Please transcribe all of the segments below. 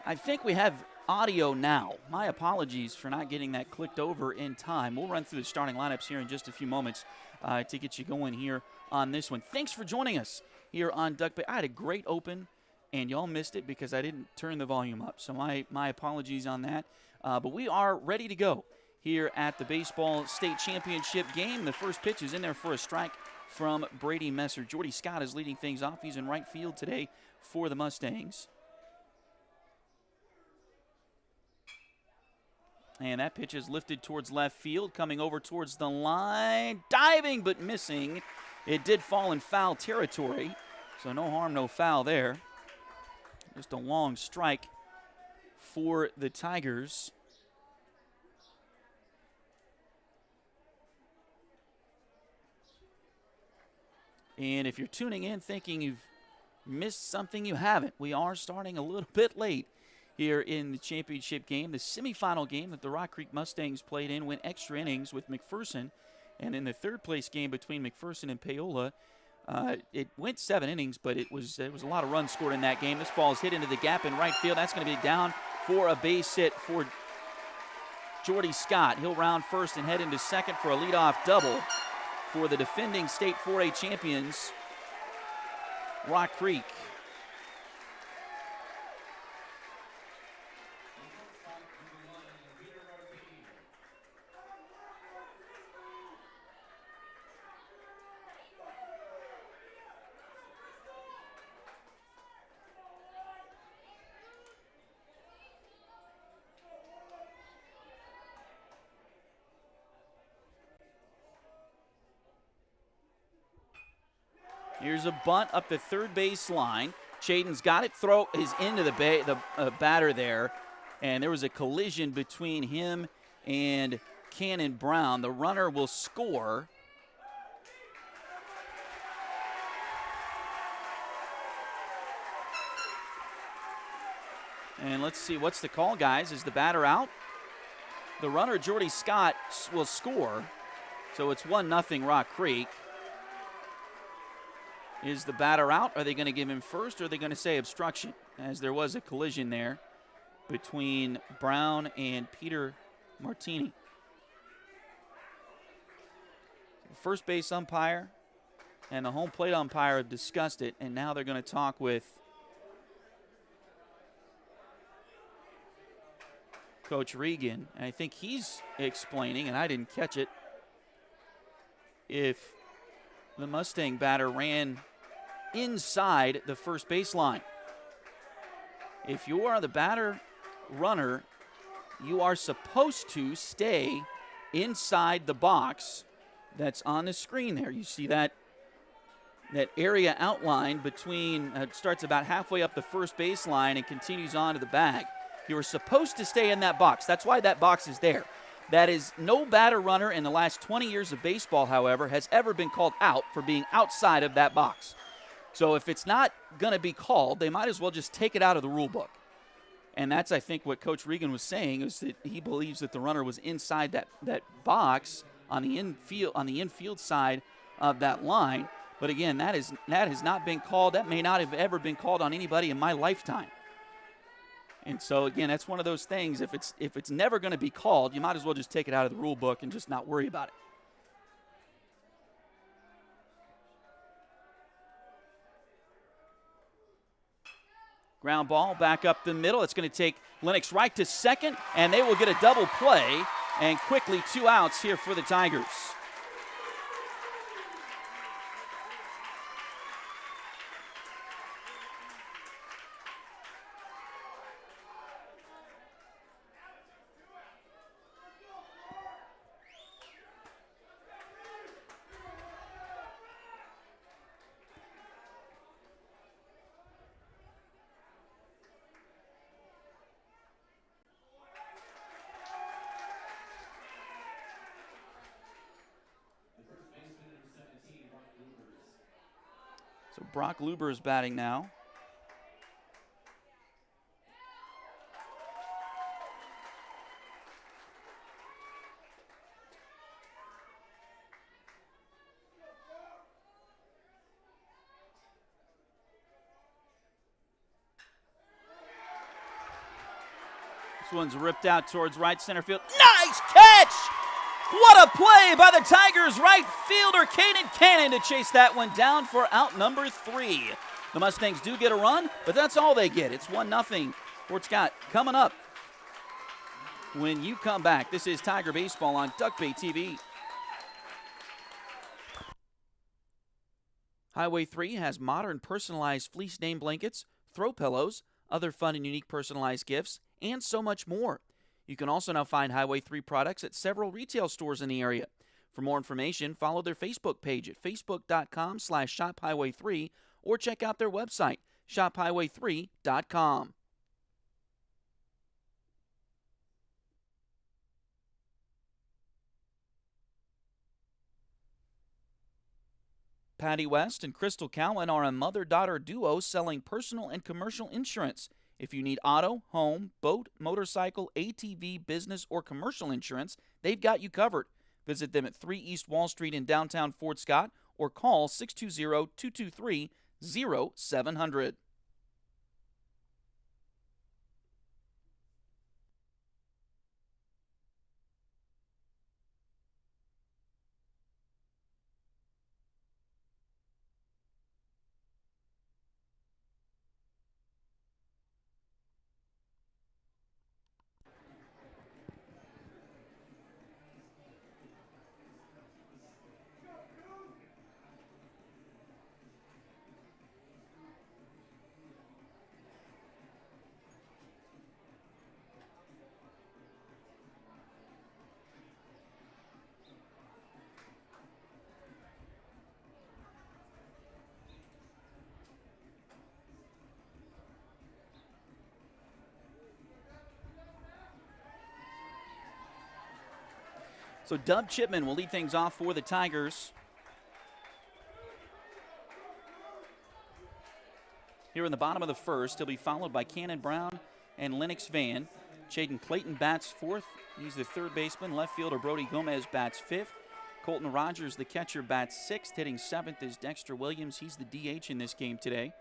I think we have audio now. My apologies for not getting that clicked over in time. We'll run through the starting lineups here in just a few moments to get you going here on this one. Thanks for joining us here on Duck Bay. I had a great open, and y'all missed it because I didn't turn the volume up. So my apologies on that. But we are ready to go here at the baseball state championship game. The first pitch is in there for a strike from Brady Messer. Jordy Scott is leading things off. He's in right field today for the Mustangs. And that pitch is lifted towards left field, coming over towards the line, diving but missing. It did fall in foul territory, so no harm, no foul there. Just a long strike for the Tigers. And if you're tuning in thinking you've missed something, you haven't. We are starting a little bit late here in the championship game. The semifinal game that the Rock Creek Mustangs played in went extra innings with McPherson. And in the third place game between McPherson and Paola, it went 7 innings, but it was a lot of runs scored in that game. This ball is hit into the gap in right field. That's going to be down for a base hit for Jordy Scott. He'll round first and head into second for a leadoff double for the defending state 4A champions, Rock Creek. Here's a bunt up the third base line. Chaden's got it. Throw is into the batter there. And there was a collision between him and Cannon Brown. The runner will score. And let's see, what's the call, guys? Is the batter out? The runner, Jordy Scott, will score. So it's 1-0 Rock Creek. Is the batter out? Are they going to give him first, or are they going to say obstruction? As there was a collision there between Brown and Peter Martini. The first base umpire and the home plate umpire have discussed it, and now they're going to talk with Coach Regan. And I think he's explaining, and I didn't catch it, if the Mustang batter ran inside the first baseline. If you are the batter runner, you are supposed to stay inside the box that's on the screen there. You see that area outlined between, starts about halfway up the first baseline and continues on to the bag. You are supposed to stay in that box. That's why that box is there. That is, no batter runner in the last 20 years of baseball, however, has ever been called out for being outside of that box. So if it's not going to be called, they might as well just take it out of the rule book. And that's, I think, what Coach Regan was saying, is that he believes that the runner was inside that box on the infield side of that line. But again, that has not been called. That may not have ever been called on anybody in my lifetime. And so, again, that's one of those things. If it's never going to be called, you might as well just take it out of the rule book and just not worry about it. Ground ball back up the middle. It's going to take Lennox right to second, and they will get a double play, and quickly 2 outs here for the Tigers. So Brock Luber is batting now. This one's ripped out towards right center field. Nice catch! What a play by the Tigers right fielder, Caden Cannon, to chase that one down for out number 3. The Mustangs do get a run, but that's all they get. It's 1-0. Fort Scott coming up when you come back. This is Tiger Baseball on Duck Bay TV. Highway 3 has modern personalized fleece name blankets, throw pillows, other fun and unique personalized gifts, and so much more. You can also now find Highway 3 products at several retail stores in the area. For more information, follow their Facebook page at facebook.com/shophighway3 or check out their website, shophighway3.com. Patty West and Crystal Cowan are a mother-daughter duo selling personal and commercial insurance. If you need auto, home, boat, motorcycle, ATV, business, or commercial insurance, they've got you covered. Visit them at 3 East Wall Street in downtown Fort Scott or call 620-223-0700. So Dub Chipman will lead things off for the Tigers. Here in the bottom of the first, he'll be followed by Cannon Brown and Lennox Van. Jaden Clayton bats fourth. He's the third baseman. Left fielder Brody Gomez bats fifth. Colton Rogers, the catcher, bats sixth. Hitting seventh is Dexter Williams. He's the DH in this game today.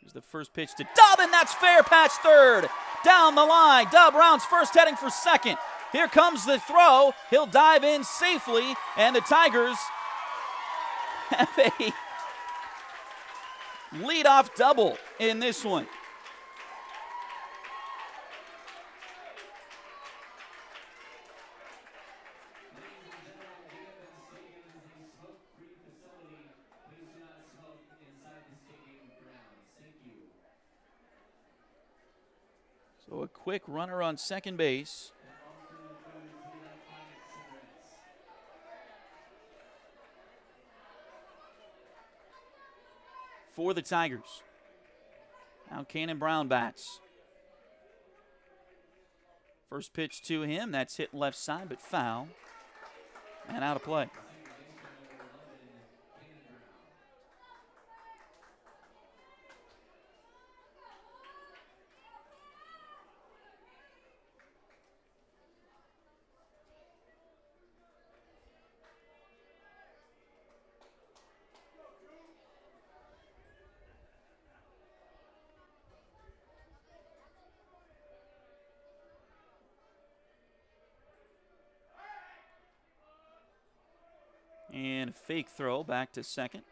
Here's the first pitch to Dub, and that's fair. Past third. Down the line. Dub rounds first, heading for second. Here comes the throw. He'll dive in safely, and the Tigers have a leadoff double in this one. So a quick runner on second base. For the Tigers. Now Cannon Brown bats. First pitch to him, that's hit left side, but foul. And out of play. And a fake throw back to second.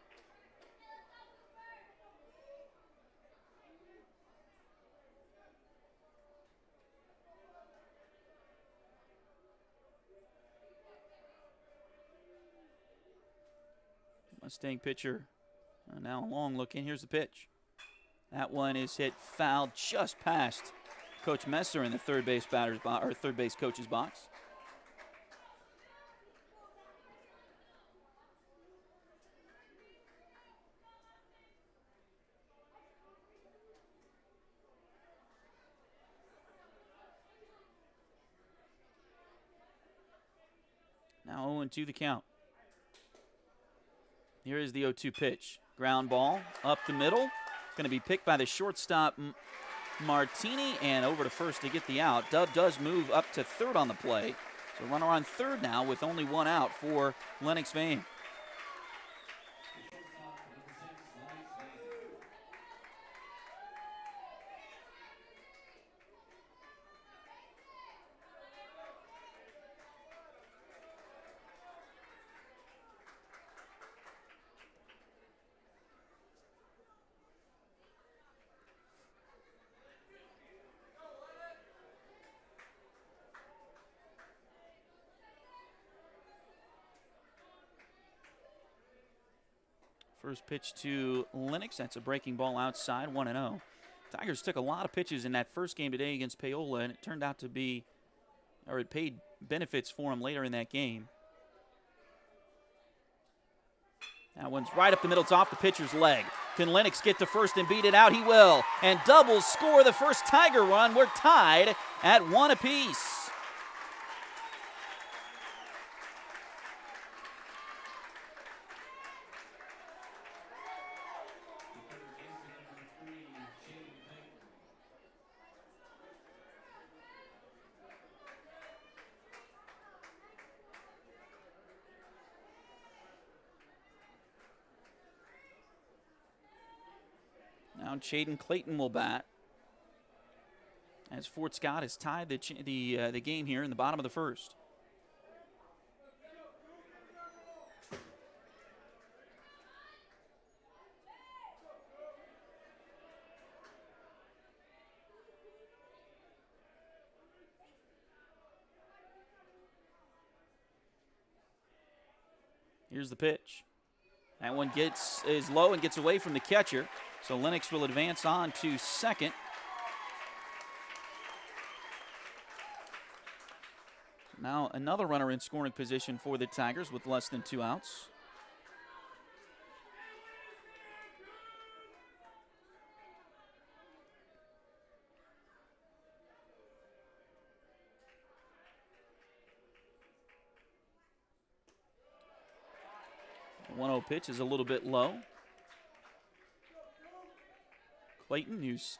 Mustang pitcher now a long look in. Here's the pitch. That one is hit foul just past Coach Messer in the third base batter's box, or third base coach's box. Now 0-2 the count. Here is the 0-2 pitch. Ground ball up the middle. Going to be picked by the shortstop Martini and over to first to get the out. Dub does move up to third on the play. So runner on third now with only one out for Lennox Vane. First pitch to Lennox. That's a breaking ball outside, 1-0. Tigers took a lot of pitches in that first game today against Paola, and it turned out to be, or it paid benefits for them later in that game. That one's right up the middle. It's off the pitcher's leg. Can Lennox get to first and beat it out? He will. And doubles score the first Tiger run. We're tied at 1 apiece. Now Chaden Clayton will bat, as Fort Scott has tied the game here in the bottom of the first. Here's the pitch. That one is low and gets away from the catcher. So Lennox will advance on to second. Now another runner in scoring position for the Tigers with less than 2 outs. The 1-0 pitch is a little bit low. Clayton, who's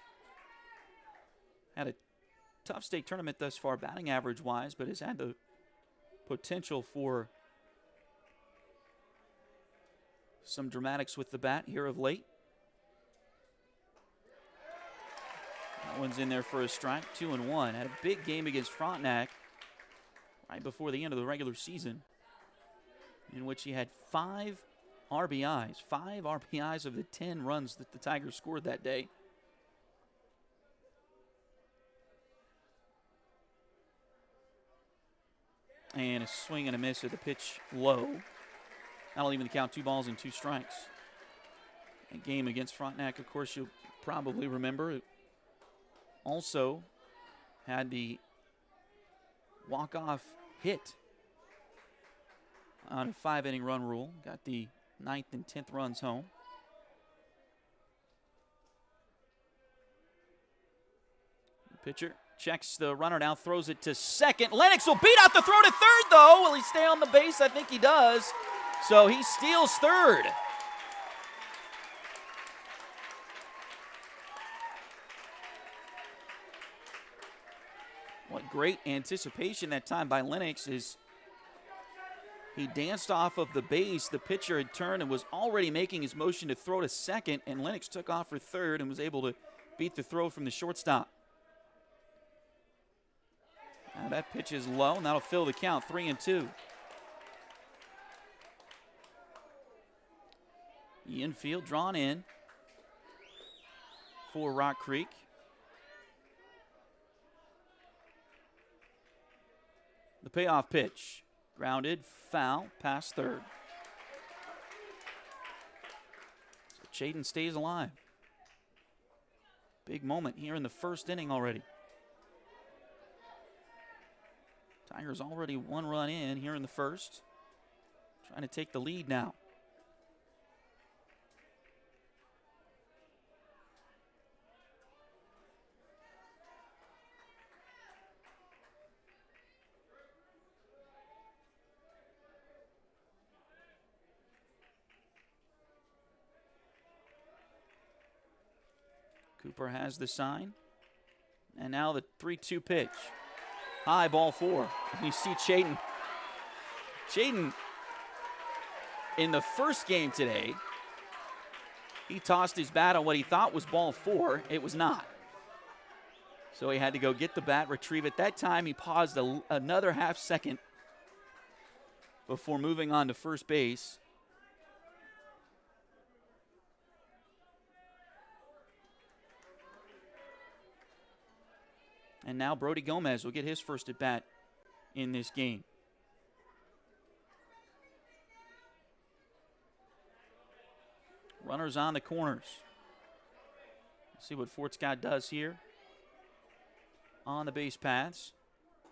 had a tough state tournament thus far, batting average-wise, but has had the potential for some dramatics with the bat here of late. That one's in there for a strike, 2-1. Had a big game against Frontenac right before the end of the regular season, in which he had 5 RBIs. 5 RBIs of the 10 runs that the Tigers scored that day. And a swing and a miss at the pitch low. That'll even count 2 balls and 2 strikes. That game against Frontenac, of course, you'll probably remember, it also had the walk-off hit on a 5-inning run rule. Got the 9th and 10th runs home. The pitcher checks the runner now, throws it to second. Lennox will beat out the throw to third, though. Will he stay on the base? I think he does. So he steals third. What great anticipation that time by Lennox is he danced off of the base. The pitcher had turned and was already making his motion to throw to second, and Lennox took off for third and was able to beat the throw from the shortstop. Now that pitch is low, and that'll fill the count, 3-2. The infield drawn in for Rock Creek. The payoff pitch. Grounded, foul, past third. So Chaden stays alive. Big moment here in the first inning already. Tigers already 1 run in here in the first. Trying to take the lead now. Cooper has the sign. And now the 3-2 pitch. High, ball 4. And you see Chaden. Chaden, in the first game today, he tossed his bat on what he thought was ball 4. It was not. So he had to go get the bat, retrieve it. That time he paused another half second before moving on to first base. And now Brody Gomez will get his first at bat in this game. Runners on the corners. Let's see what Fort Scott does here on the base paths.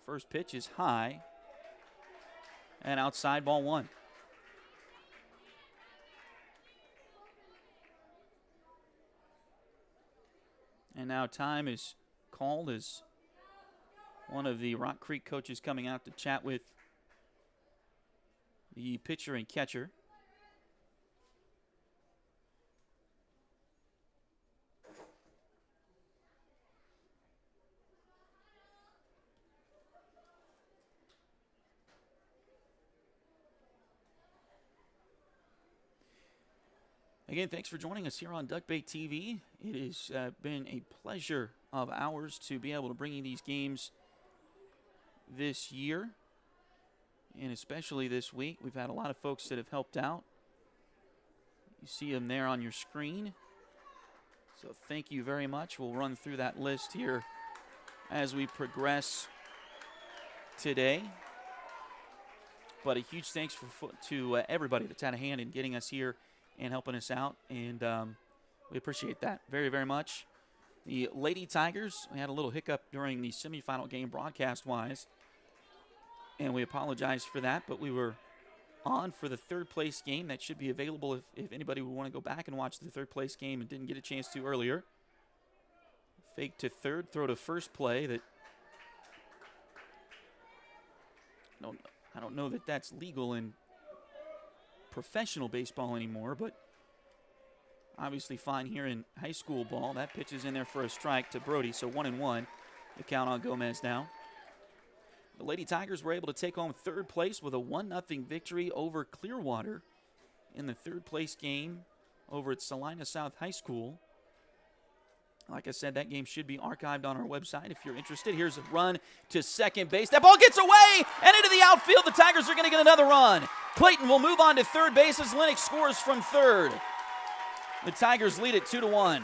First pitch is high and outside, ball one. And now time is called as one of the Rock Creek coaches coming out to chat with the pitcher and catcher. Again, thanks for joining us here on Duckbait TV. It has been a pleasure of ours to be able to bring you these games this year, and especially this week. We've had a lot of folks that have helped out. You see them there on your screen. So thank you very much. We'll run through that list here as we progress today. But a huge thanks to everybody that's had a hand in getting us here and helping us out, and we appreciate that very, very much. The Lady Tigers, we had a little hiccup during the semifinal game broadcast-wise, and we apologize for that, but we were on for the third-place game. That should be available if anybody would want to go back and watch the third-place game and didn't get a chance to earlier. Fake to third, throw to first play. That I don't know that that's legal in professional baseball anymore, but obviously fine here in high school ball. That pitch is in there for a strike to Brody, so 1-1. The count on Gomez now. The Lady Tigers were able to take home third place with a 1-0 victory over Clearwater in the third place game over at Salina South High School. Like I said, that game should be archived on our website if you're interested. Here's a run to second base. That ball gets away and into the outfield. The Tigers are going to get another run. Clayton will move on to third base as Lennox scores from third. The Tigers lead it 2-1.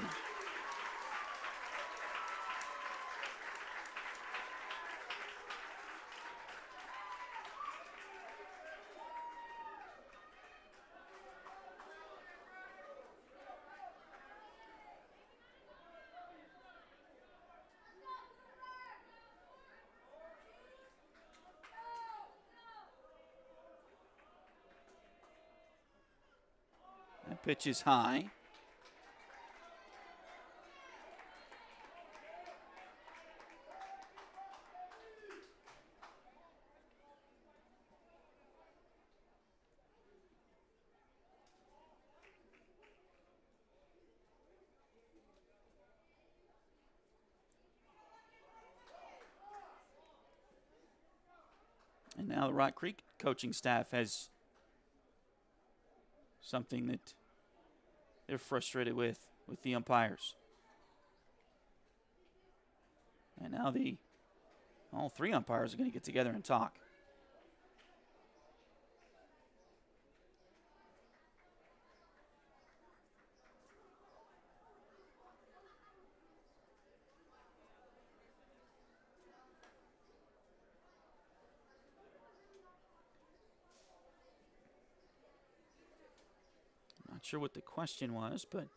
That pitch is high. And now the Rock Creek coaching staff has something that they're frustrated with the umpires. And now all three umpires are going to get together and talk. Not sure what the question was, but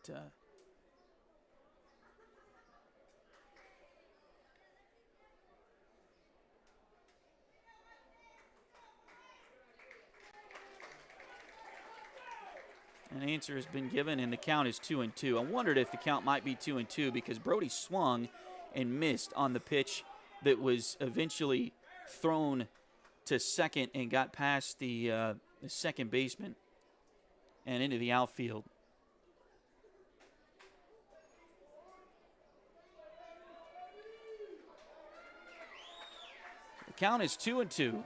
an answer has been given, and the count is 2-2. I wondered if the count might be 2-2 because Brody swung and missed on the pitch that was eventually thrown to second and got past the second baseman and into the outfield. The count is 2-2.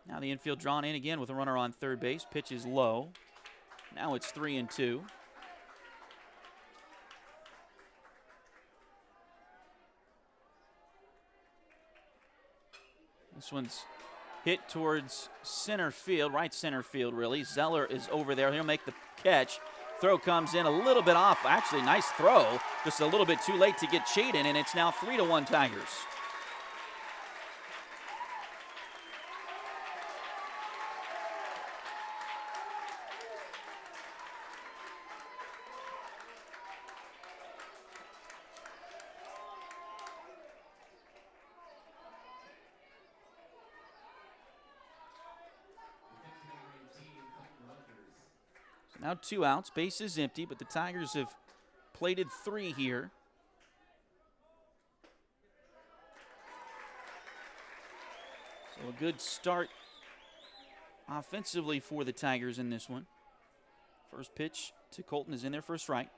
Now the infield drawn in again with a runner on third base. Pitch is low. Now it's 3-2. This one's hit towards center field, right center field really. Zeller is over there. He'll make the catch. throw comes in a little bit off. Actually, nice throw. Just a little bit too late to get Chaden, and it's now 3-1 Tigers. Now 2 outs, base is empty, but the Tigers have plated 3 here. So a good start offensively for the Tigers in this one. First pitch to Colton is in there for a strike.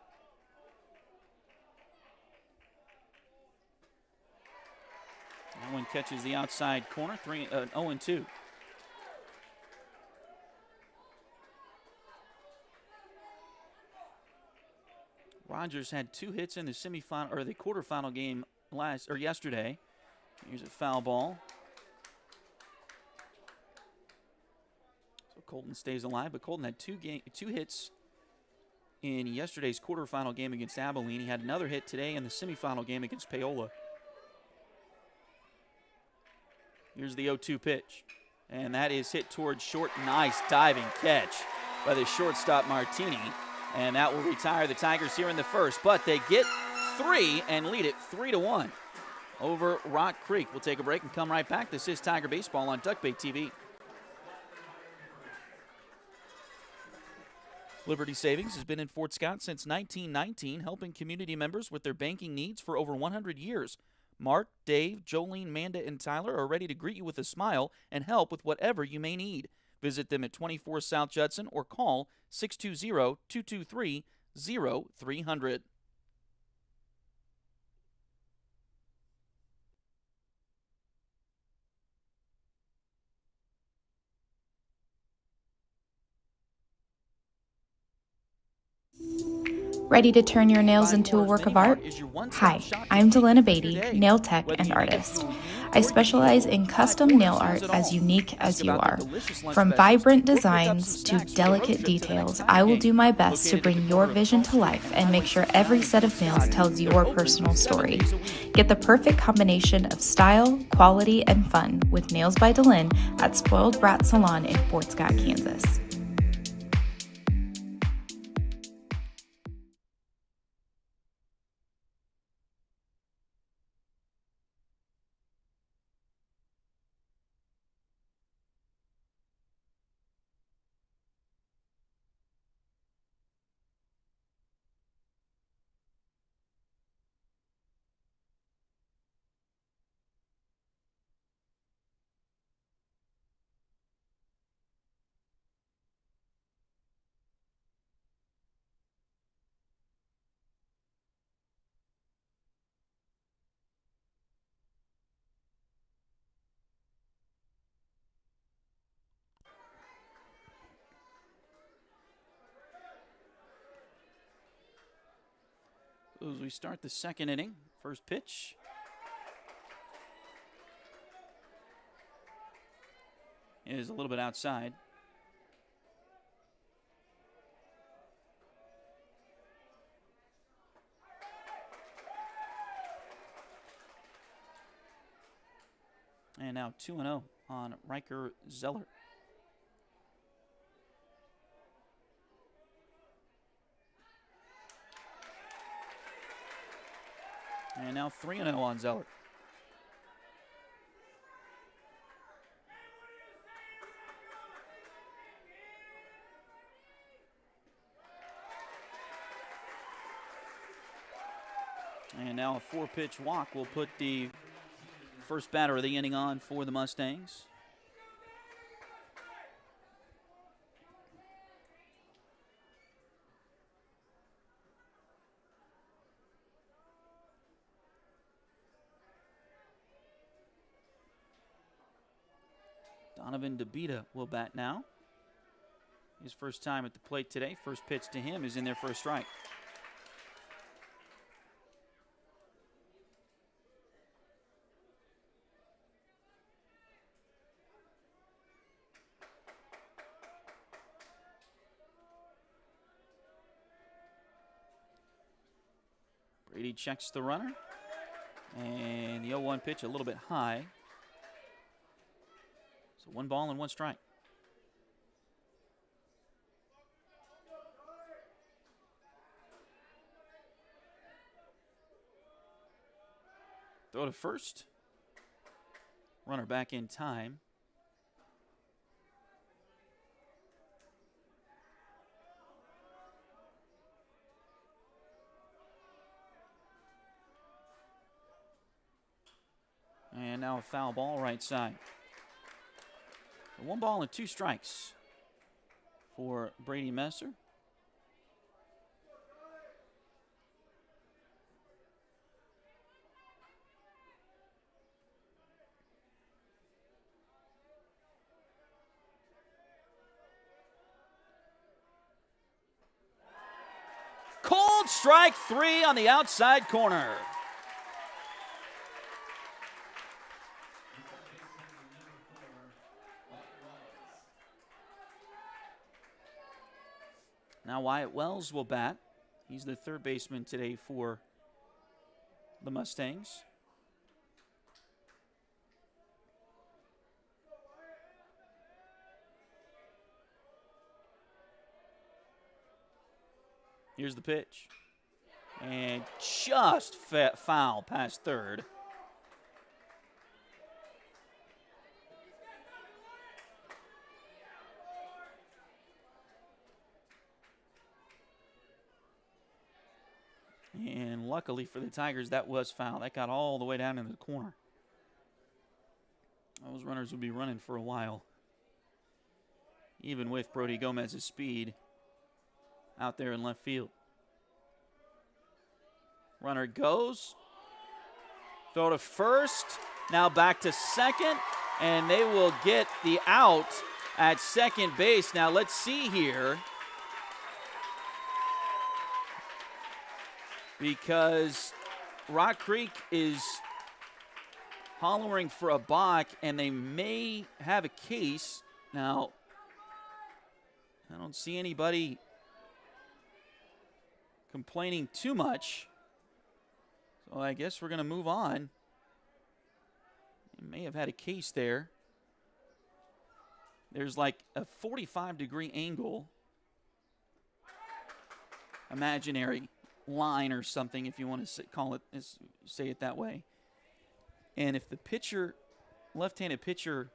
That one catches the outside corner, 0-2. Rogers had 2 hits in the semifinal or the quarterfinal game yesterday. Here's a foul ball. So Colton stays alive, but Colton had 2 hits in yesterday's quarterfinal game against Abilene. He had another hit today in the semifinal game against Paola. Here's the 0-2 pitch, and that is hit towards short. Nice diving catch by the shortstop Martini. And that will retire the Tigers here in the first. But they get 3 and lead it 3-1 over Rock Creek. We'll take a break and come right back. This is Tiger Baseball on Duckbait TV. Liberty Savings has been in Fort Scott since 1919, helping community members with their banking needs for over 100 years. Mark, Dave, Jolene, Manda, and Tyler are ready to greet you with a smile and help with whatever you may need. Visit them at 24 South Judson or call 620-223-0300. Ready to turn your nails into a work of art? Hi, I'm Delena Beatty, nail tech and artist. I specialize in custom nail art as unique as you are. From vibrant designs to delicate details, I will do my best to bring your vision to life and make sure every set of nails tells your personal story. Get the perfect combination of style, quality, and fun with Nails by Delena at Spoiled Brat Salon in Fort Scott, Kansas. As we start the second inning, first pitch. Is a little bit outside. And now 2-0 on Riker Zeller. And now 3-0 on Zeller. And now a 4-pitch walk will put the first batter of the inning on for the Mustangs. Donovan DeBita will bat now. His first time at the plate today. First pitch to him is in there for a strike. Brady checks the runner. And the 0-1 pitch a little bit high. So 1 ball and 1 strike. Throw to first. Runner back in time. And now a foul ball right side. 1 ball and 2 strikes for Brady Messer. Cold strike 3 on the outside corner. Now Wyatt Wells will bat. He's the third baseman today for the Mustangs. Here's the pitch. And just foul past third. And luckily for the Tigers, that was foul. That got all the way down into the corner. Those runners would be running for a while, even with Brody Gomez's speed out there in left field. Runner goes. Throw to first. Now back to second. And they will get the out at second base. Now let's see here. Because Rock Creek is hollering for a balk, and they may have a case. Now, I don't see anybody complaining too much. So I guess we're going to move on. They may have had a case there. There's like a 45-degree angle. Imaginary line or something, if you want to say it that way. And if the pitcher, left-handed pitcher,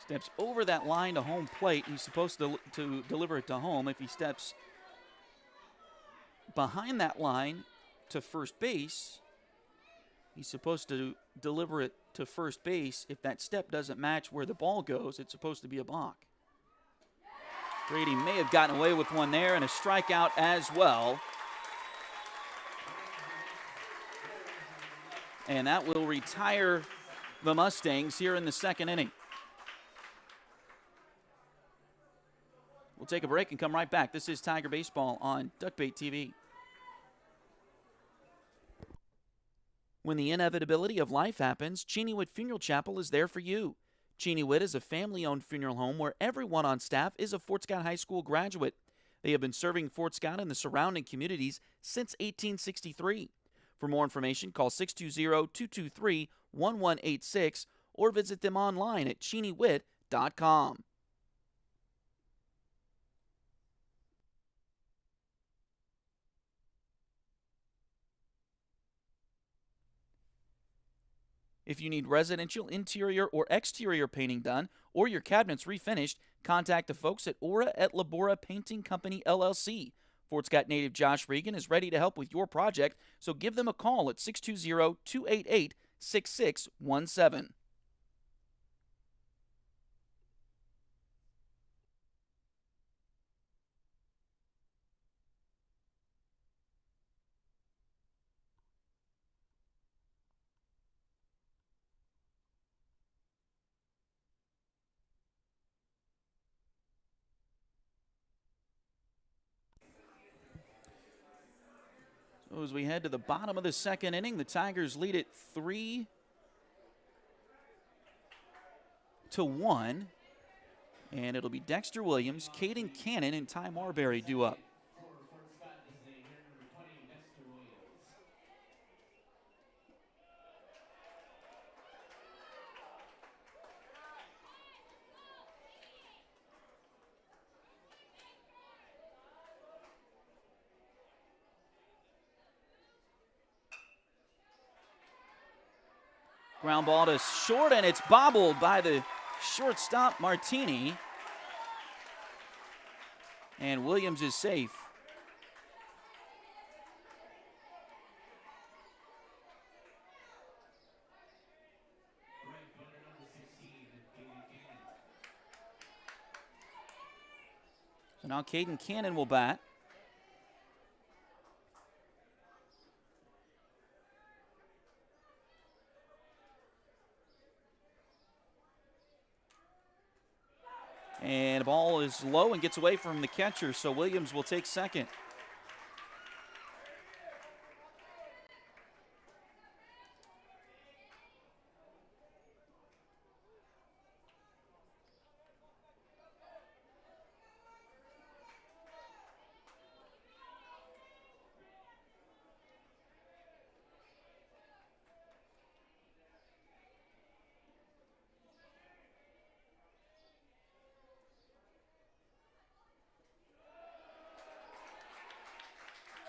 steps over that line to home plate, he's supposed to deliver it to home. If he steps behind that line to first base, he's supposed to deliver it to first base. If that step doesn't match where the ball goes, it's supposed to be a balk. Brady may have gotten away with one there, and a strikeout as well. And that will retire the Mustangs here in the second inning. We'll take a break and come right back. This is Tiger Baseball on Duckbait TV. When the inevitability of life happens, Cheney Witt Funeral Chapel is there for you. Cheney Witt is a family-owned funeral home where everyone on staff is a Fort Scott High School graduate. They have been serving Fort Scott and the surrounding communities since 1863. For more information, call 620-223-1186 or visit them online at cheneywitt.com. If you need residential interior or exterior painting done or your cabinets refinished, contact the folks at Aura at Labora Painting Company, LLC. Fort Scott native Josh Regan is ready to help with your project, so give them a call at 620-288-6617. So as we head to the bottom of the second inning, the Tigers lead it 3-1. And it'll be Dexter Williams, Caden Cannon, and Ty Marbury due up. Ground ball to short, and it's bobbled by the shortstop, Martini. And Williams is safe. So now Caden Cannon will bat. And the ball is low and gets away from the catcher, so Williams will take second.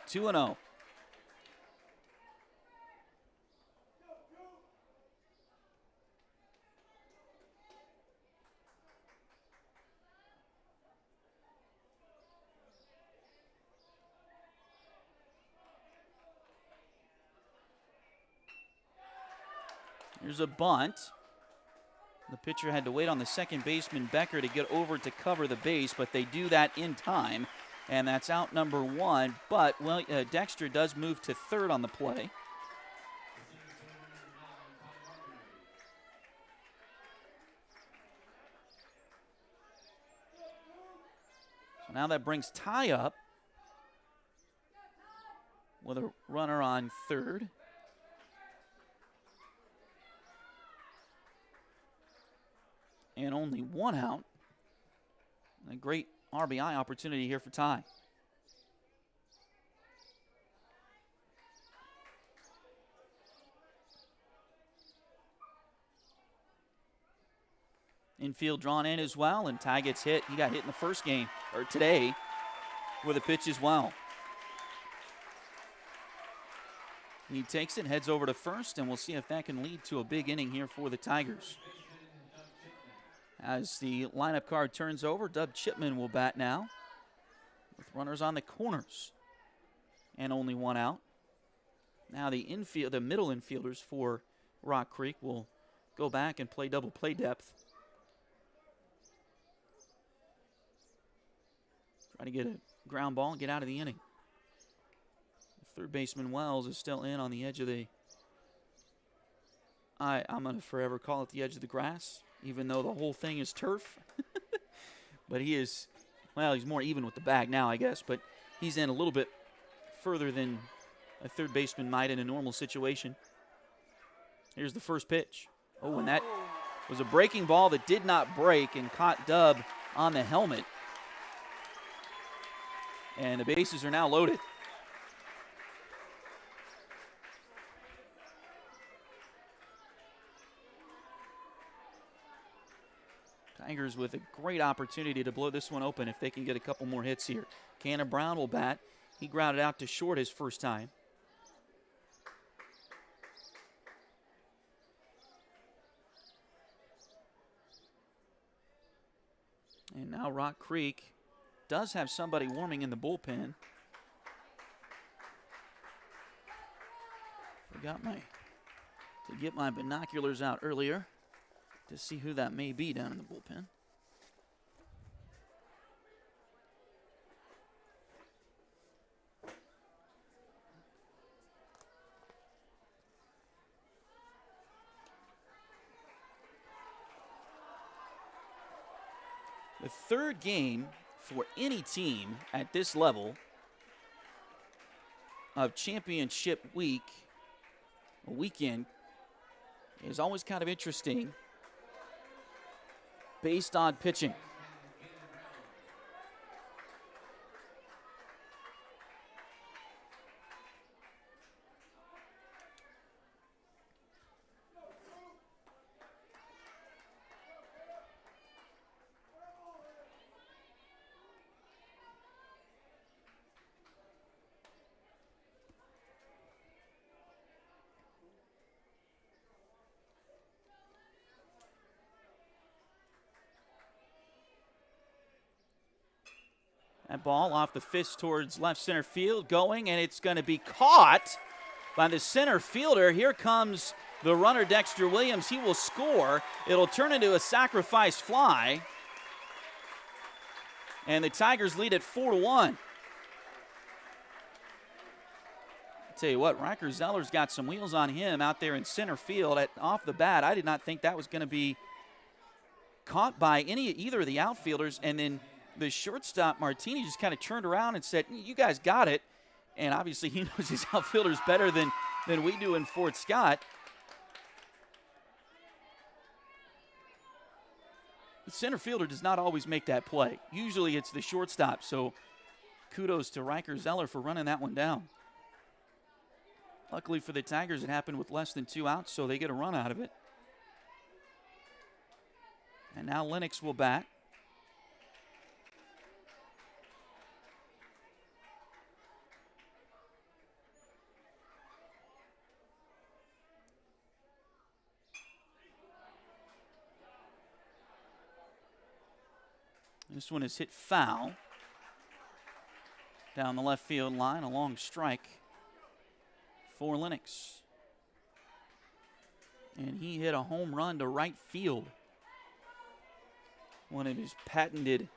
Two and 0. Here's a bunt. The pitcher had to wait on the second baseman, Becker, to get over to cover the base, but they do that in time, and that's out number one. But Dexter does move to third on the play. So now that brings Ty up with a runner on third. And only one out. A great RBI opportunity here for Ty. Infield drawn in as well, and Ty gets hit. He got hit in the first game, or today, with a pitch as well. He takes it, heads over to first, and we'll see if that can lead to a big inning here for the Tigers. As the lineup card turns over, Dub Chipman will bat now with runners on the corners and only one out. Now the middle infielders for Rock Creek will go back and play double play depth. Try to get a ground ball and get out of the inning. Third baseman Wells is still in on the edge of the... I'm going to forever call it the edge of the grass, even though the whole thing is turf. But he is, well, he's more even with the bag now, I guess, but he's in a little bit further than a third baseman might in a normal situation. Here's the first pitch. Oh, and that was a breaking ball that did not break and caught Dub on the helmet. And the bases are now loaded. Tigers with a great opportunity to blow this one open if they can get a couple more hits here. Cannon Brown will bat. He grounded out to short his first time. And now Rock Creek does have somebody warming in the bullpen. Forgot to get my binoculars out earlier to see who that may be down in the bullpen. The third game for any team at this level of championship weekend is always kind of interesting based on pitching. That ball off the fist towards left center field, going, and it's going to be caught by the center fielder. Here comes the runner, Dexter Williams. He will score. It'll turn into a sacrifice fly. And the Tigers lead at 4-1. Tell you what, Riker Zeller's got some wheels on him out there in center field. Off the bat, I did not think that was going to be caught by either of the outfielders. And then the shortstop, Martini, just kind of turned around and said, you guys got it. And obviously he knows his outfielders better than we do in Fort Scott. The center fielder does not always make that play. Usually it's the shortstop. So kudos to Riker Zeller for running that one down. Luckily for the Tigers, it happened with less than 2 outs, so they get a run out of it. And now Lennox will bat. This one is hit foul down the left field line, a long strike for Lennox. And he hit a home run to right field. One of his patented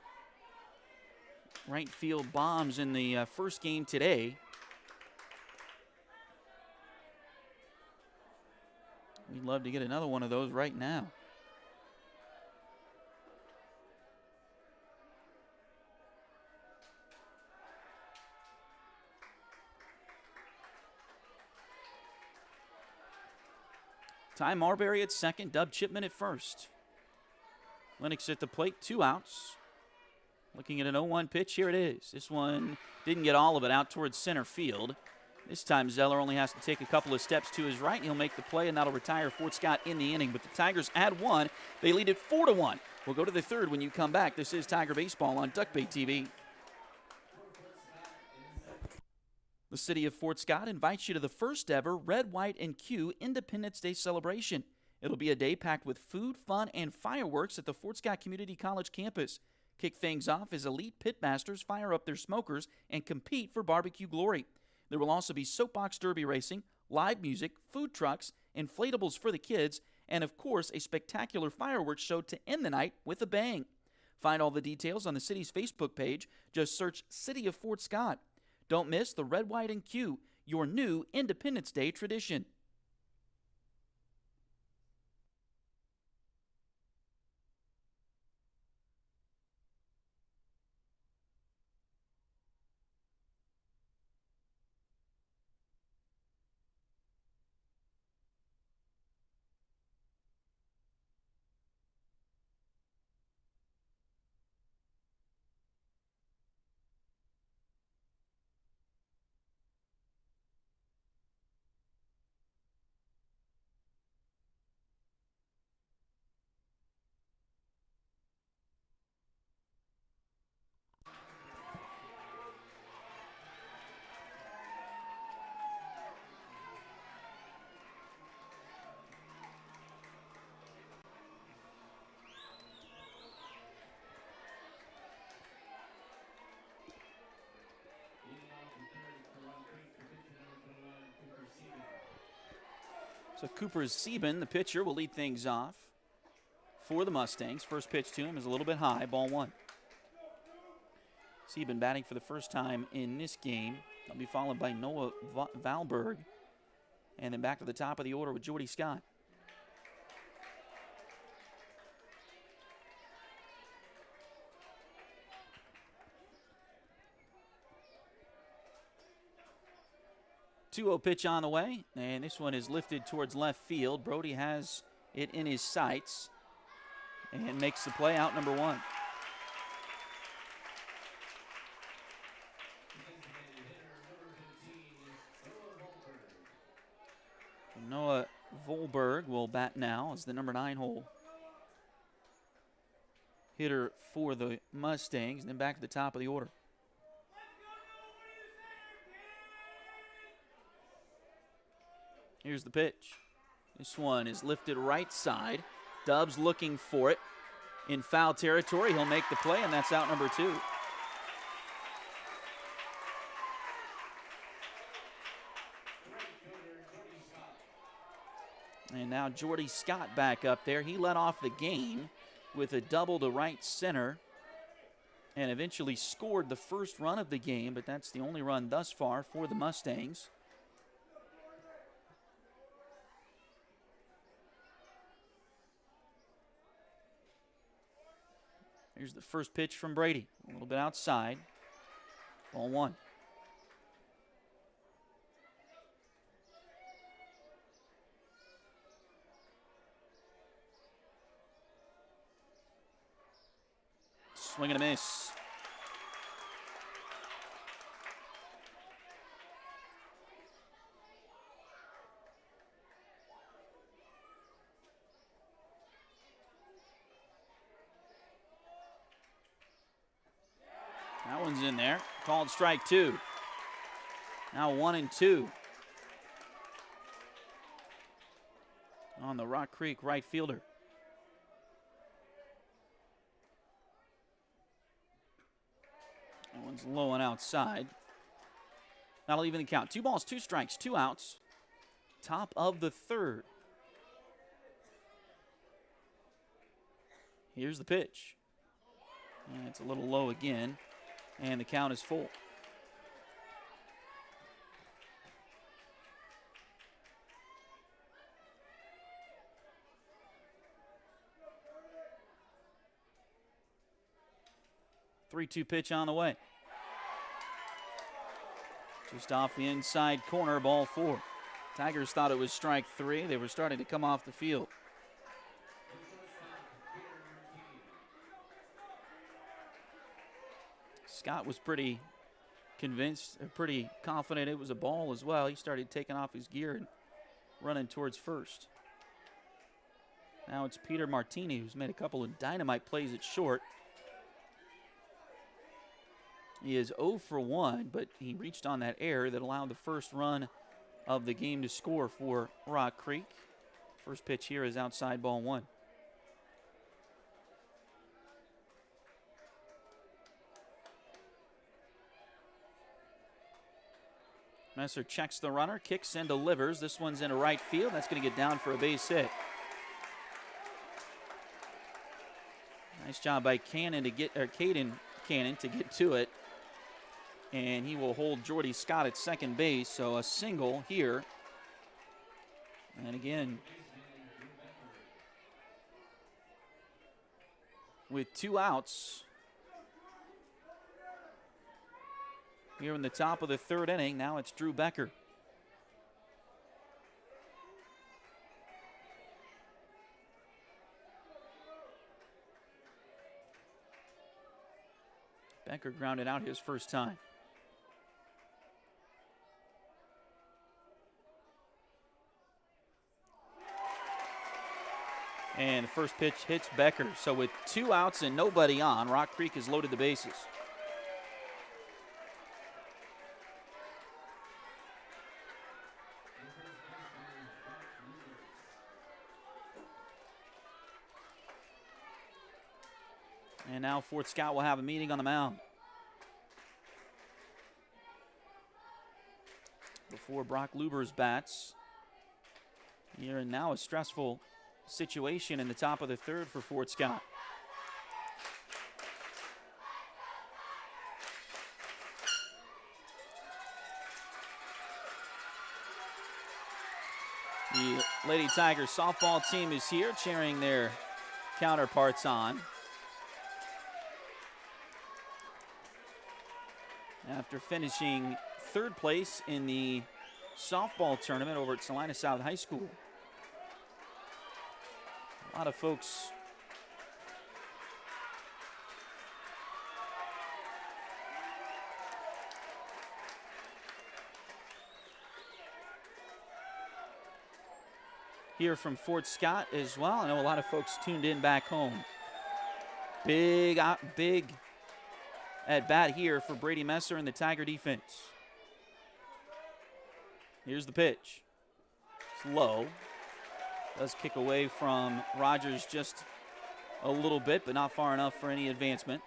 right field bombs in the first game today. We'd love to get another one of those right now. Ty Marbury at second, Dub Chipman at first. Lennox at the plate, 2 outs. Looking at an 0-1 pitch, here it is. This one didn't get all of it out towards center field. This time Zeller only has to take a couple of steps to his right, and he'll make the play, and that'll retire Fort Scott in the inning. But the Tigers add 1. They lead it 4-1. We'll go to the third when you come back. This is Tiger Baseball on Duck Bay TV. The city of Fort Scott invites you to the first ever Red, White, and Q Independence Day celebration. It'll be a day packed with food, fun, and fireworks at the Fort Scott Community College campus. Kick things off as elite pitmasters fire up their smokers and compete for barbecue glory. There will also be soapbox derby racing, live music, food trucks, inflatables for the kids, and of course a spectacular fireworks show to end the night with a bang. Find all the details on the city's Facebook page. Just search City of Fort Scott. Don't miss the Red, White, and Q, your new Independence Day tradition. So Cooper Sieben, the pitcher, will lead things off for the Mustangs. First pitch to him is a little bit high, ball 1. Sieben batting for the first time in this game. He'll be followed by Noah Valberg. And then back to the top of the order with Jordy Scott. Pitch on the way, and this one is lifted towards left field. Brody has it in his sights and makes the play out, number 1. Noah Volberg will bat now as the number 9 hole hitter for the Mustangs, and then back to the top of the order. Here's the pitch. This one is lifted right side. Dubs looking for it in foul territory. He'll make the play, and that's out, number 2. And now Jordy Scott back up there. He led off the game with a double to right center and eventually scored the first run of the game, but that's the only run thus far for the Mustangs. Here's the first pitch from Brady. A little bit outside. Ball 1. Swing and a miss. That one's in there. Called strike 2. Now 1-2. On the Rock Creek right fielder. That one's low and outside. That'll even the count. 2 balls, 2 strikes, 2 outs. Top of the 3rd. Here's the pitch. And it's a little low again. And the count is full. Three-two pitch on the way. Just off the inside corner, ball 4. Tigers thought it was strike 3. They were starting to come off the field. Scott was pretty convinced, pretty confident it was a ball as well. He started taking off his gear and running towards first. Now it's Peter Martini, who's made a couple of dynamite plays at short. He is 0 for 1, but he reached on that error that allowed the first run of the game to score for Rock Creek. First pitch here is outside, ball 1. Messer checks the runner, kicks and delivers. This one's into right field. That's going to get down for a base hit. Nice job by Caden Cannon to get to it. And he will hold Jordy Scott at second base. So a single here. And again, with 2 outs, here in the top of the 3rd inning, now it's Drew Becker. Becker grounded out his first time. And the first pitch hits Becker. So with 2 outs and nobody on, Rock Creek has loaded the bases. And now Fort Scott will have a meeting on the mound. Before Brock Luber's bats. Here and now a stressful situation in the top of the 3rd for Fort Scott. The Lady Tigers softball team is here cheering their counterparts on. After finishing 3rd place in the softball tournament over at Salina South High School. A lot of folks here from Fort Scott as well. I know a lot of folks tuned in back home. Big at bat here for Brady Messer and the Tiger defense. Here's the pitch. It's low. Does kick away from Rogers just a little bit, but not far enough for any advancement.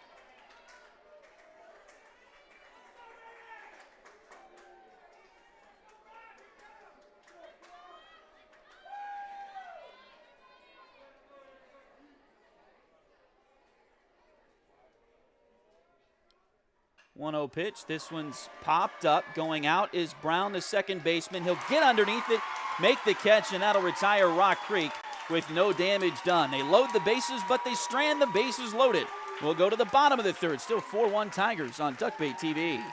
1-0 pitch. This one's popped up. Going out is Brown, the second baseman. He'll get underneath it, make the catch, and that'll retire Rock Creek with no damage done. They load the bases, but they strand the bases loaded. We'll go to the bottom of the third. Still 4-1 Tigers on Duckbait TV.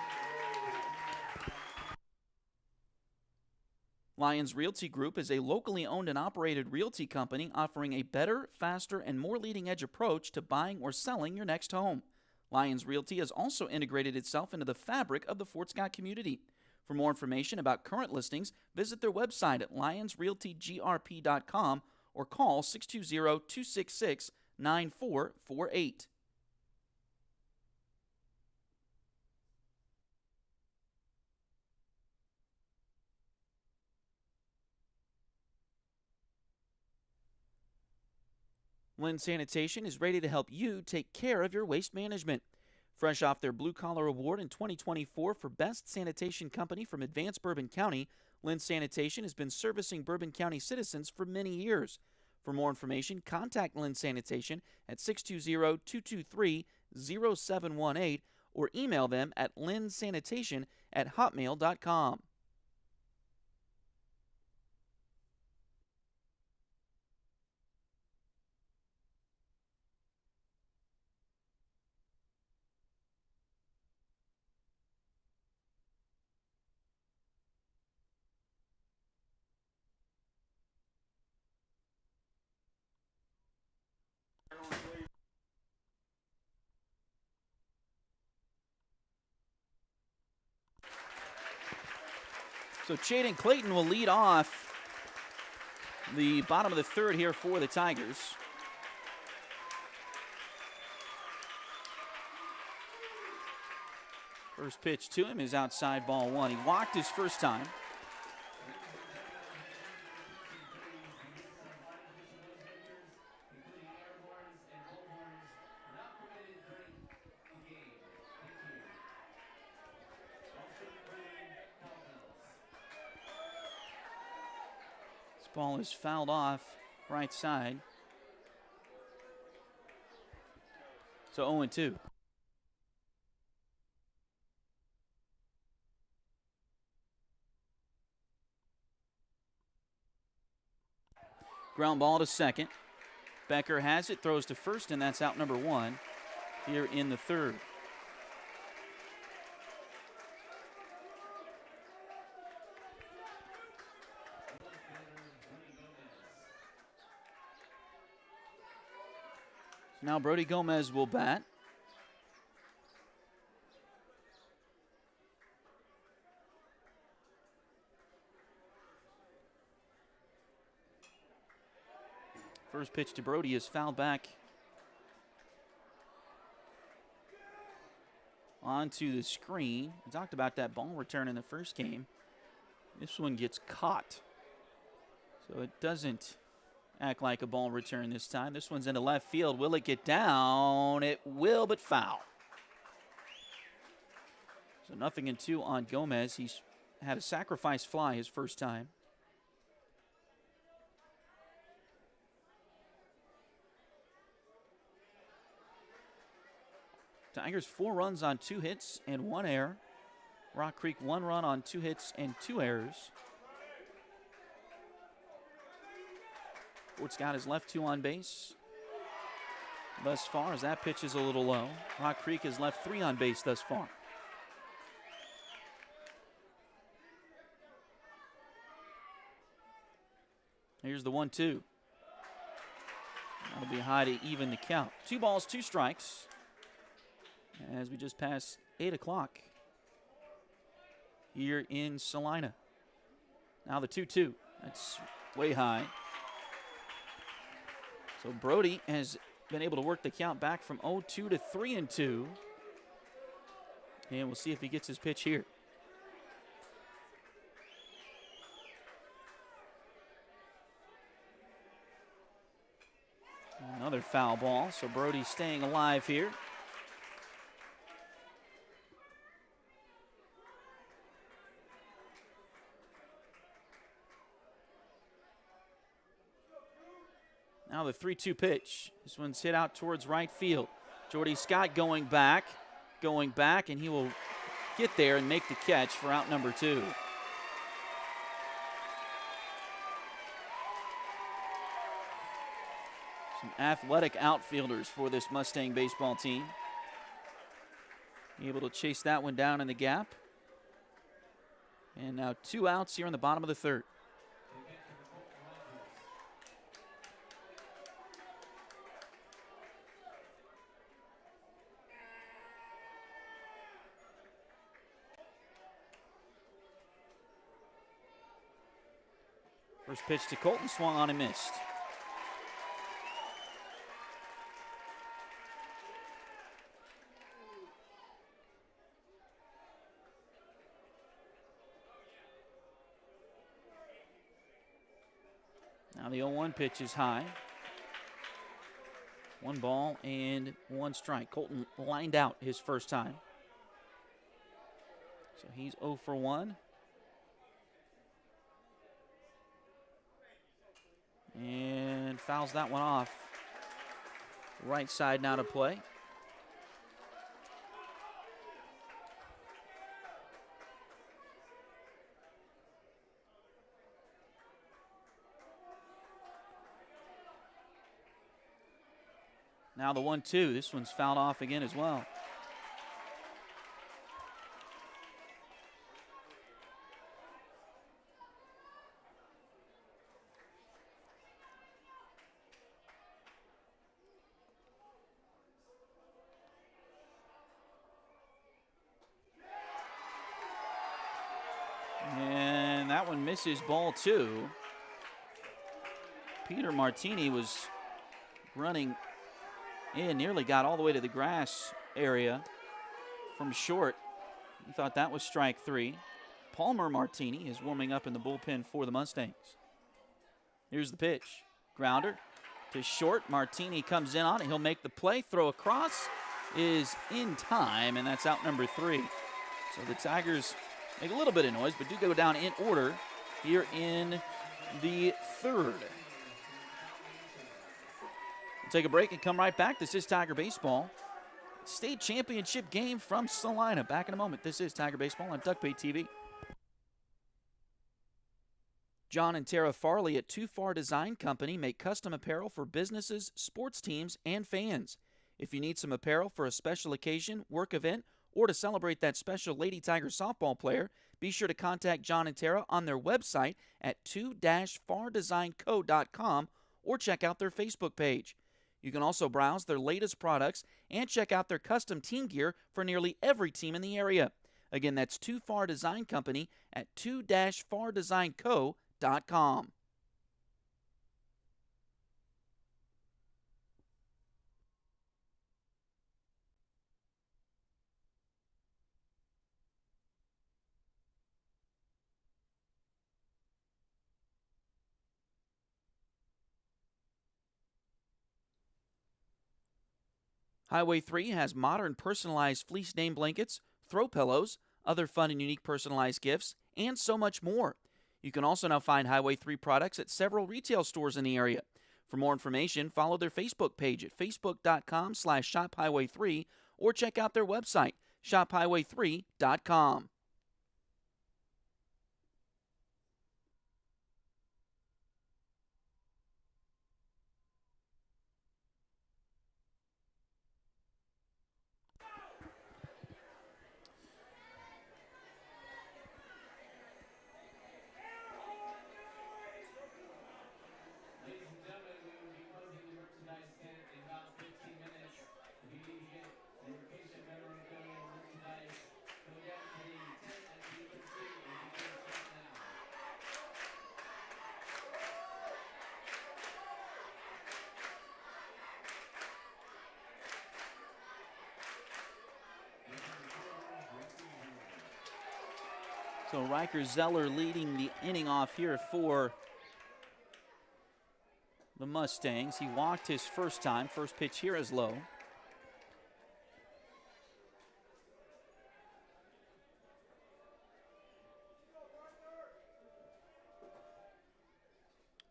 Lions Realty Group is a locally owned and operated realty company offering a better, faster, and more leading-edge approach to buying or selling your next home. Lions Realty has also integrated itself into the fabric of the Fort Scott community. For more information about current listings, visit their website at lionsrealtygrp.com or call 620-266-9448. Lynn Sanitation is ready to help you take care of your waste management. Fresh off their Blue Collar Award in 2024 for Best Sanitation Company from Advanced Bourbon County, Lynn Sanitation has been servicing Bourbon County citizens for many years. For more information, contact Lynn Sanitation at 620-223-0718 or email them at lynnsanitation@hotmail.com. So Chaden Clayton will lead off the bottom of the third here for the Tigers. First pitch to him is outside, ball one. He walked his first time. This ball is fouled off right side. So 0-2. Ground ball to second. Becker has it, throws to first, and that's out number one here in the third. Now Brody Gomez will bat. First pitch to Brody is fouled back onto the screen. We talked about that ball return in the first game. This one gets caught. So it doesn't act like a ball return this time. This one's into left field. Will it get down? It will, but foul. So 0-2 on Gomez. He's had a sacrifice fly his first time. Tigers 4 runs on 2 hits and 1 error. Rock Creek 1 run on 2 hits and 2 errors. Fort Scott has left 2 on base thus far, as that pitch is a little low. Rock Creek has left 3 on base thus far. Here's the 1-2. That'll be high to even the count. 2 balls, 2 strikes, as we just passed 8 o'clock here in Salina. Now the 2-2. That's way high. So Brody has been able to work the count back from 0-2 to 3-2. And we'll see if he gets his pitch here. Another foul ball, so Brody staying alive here. Now the 3-2 pitch. This one's hit out towards right field. Jordy Scott going back. going back, and he will get there and make the catch for out number 2. Some athletic outfielders for this Mustang baseball team. Able to chase that one down in the gap. And now 2 outs here in the bottom of the 3rd. First pitch to Colton, swung on and missed. Now the 0-1 pitch is high. 1 ball and 1 strike. Colton lined out his first time. So he's 0 for 1. And fouls that one off. Right side now to play. Now the 1-2. This one's fouled off again as well. And that one misses, ball 2. Peter Martini was running in, nearly got all the way to the grass area from short. He thought that was strike 3. Palmer Martini is warming up in the bullpen for the Mustangs. Here's the pitch. Grounder to short. Martini comes in on it. He'll make the play. Throw across is in time, and that's out number 3. So the Tigers make a little bit of noise, but do go down in order here in the 3rd. We'll take a break and come right back. This is Tiger Baseball. State championship game from Salina. Back in a moment. This is Tiger Baseball on DuckBait TV. John and Tara Farley at Too Far Design Company make custom apparel for businesses, sports teams, and fans. If you need some apparel for a special occasion, work event, or to celebrate that special Lady Tiger softball player, be sure to contact John and Tara on their website at 2-fardesignco.com or check out their Facebook page. You can also browse their latest products and check out their custom team gear for nearly every team in the area. Again, that's Too Far Design Company at 2-fardesignco.com. Highway 3 has modern personalized fleece name blankets, throw pillows, other fun and unique personalized gifts, and so much more. You can also now find Highway 3 products at several retail stores in the area. For more information, follow their Facebook page at facebook.com/shophighway3 or check out their website, shophighway3.com. So Riker Zeller leading the inning off here for the Mustangs. He walked his first time. First pitch here is low.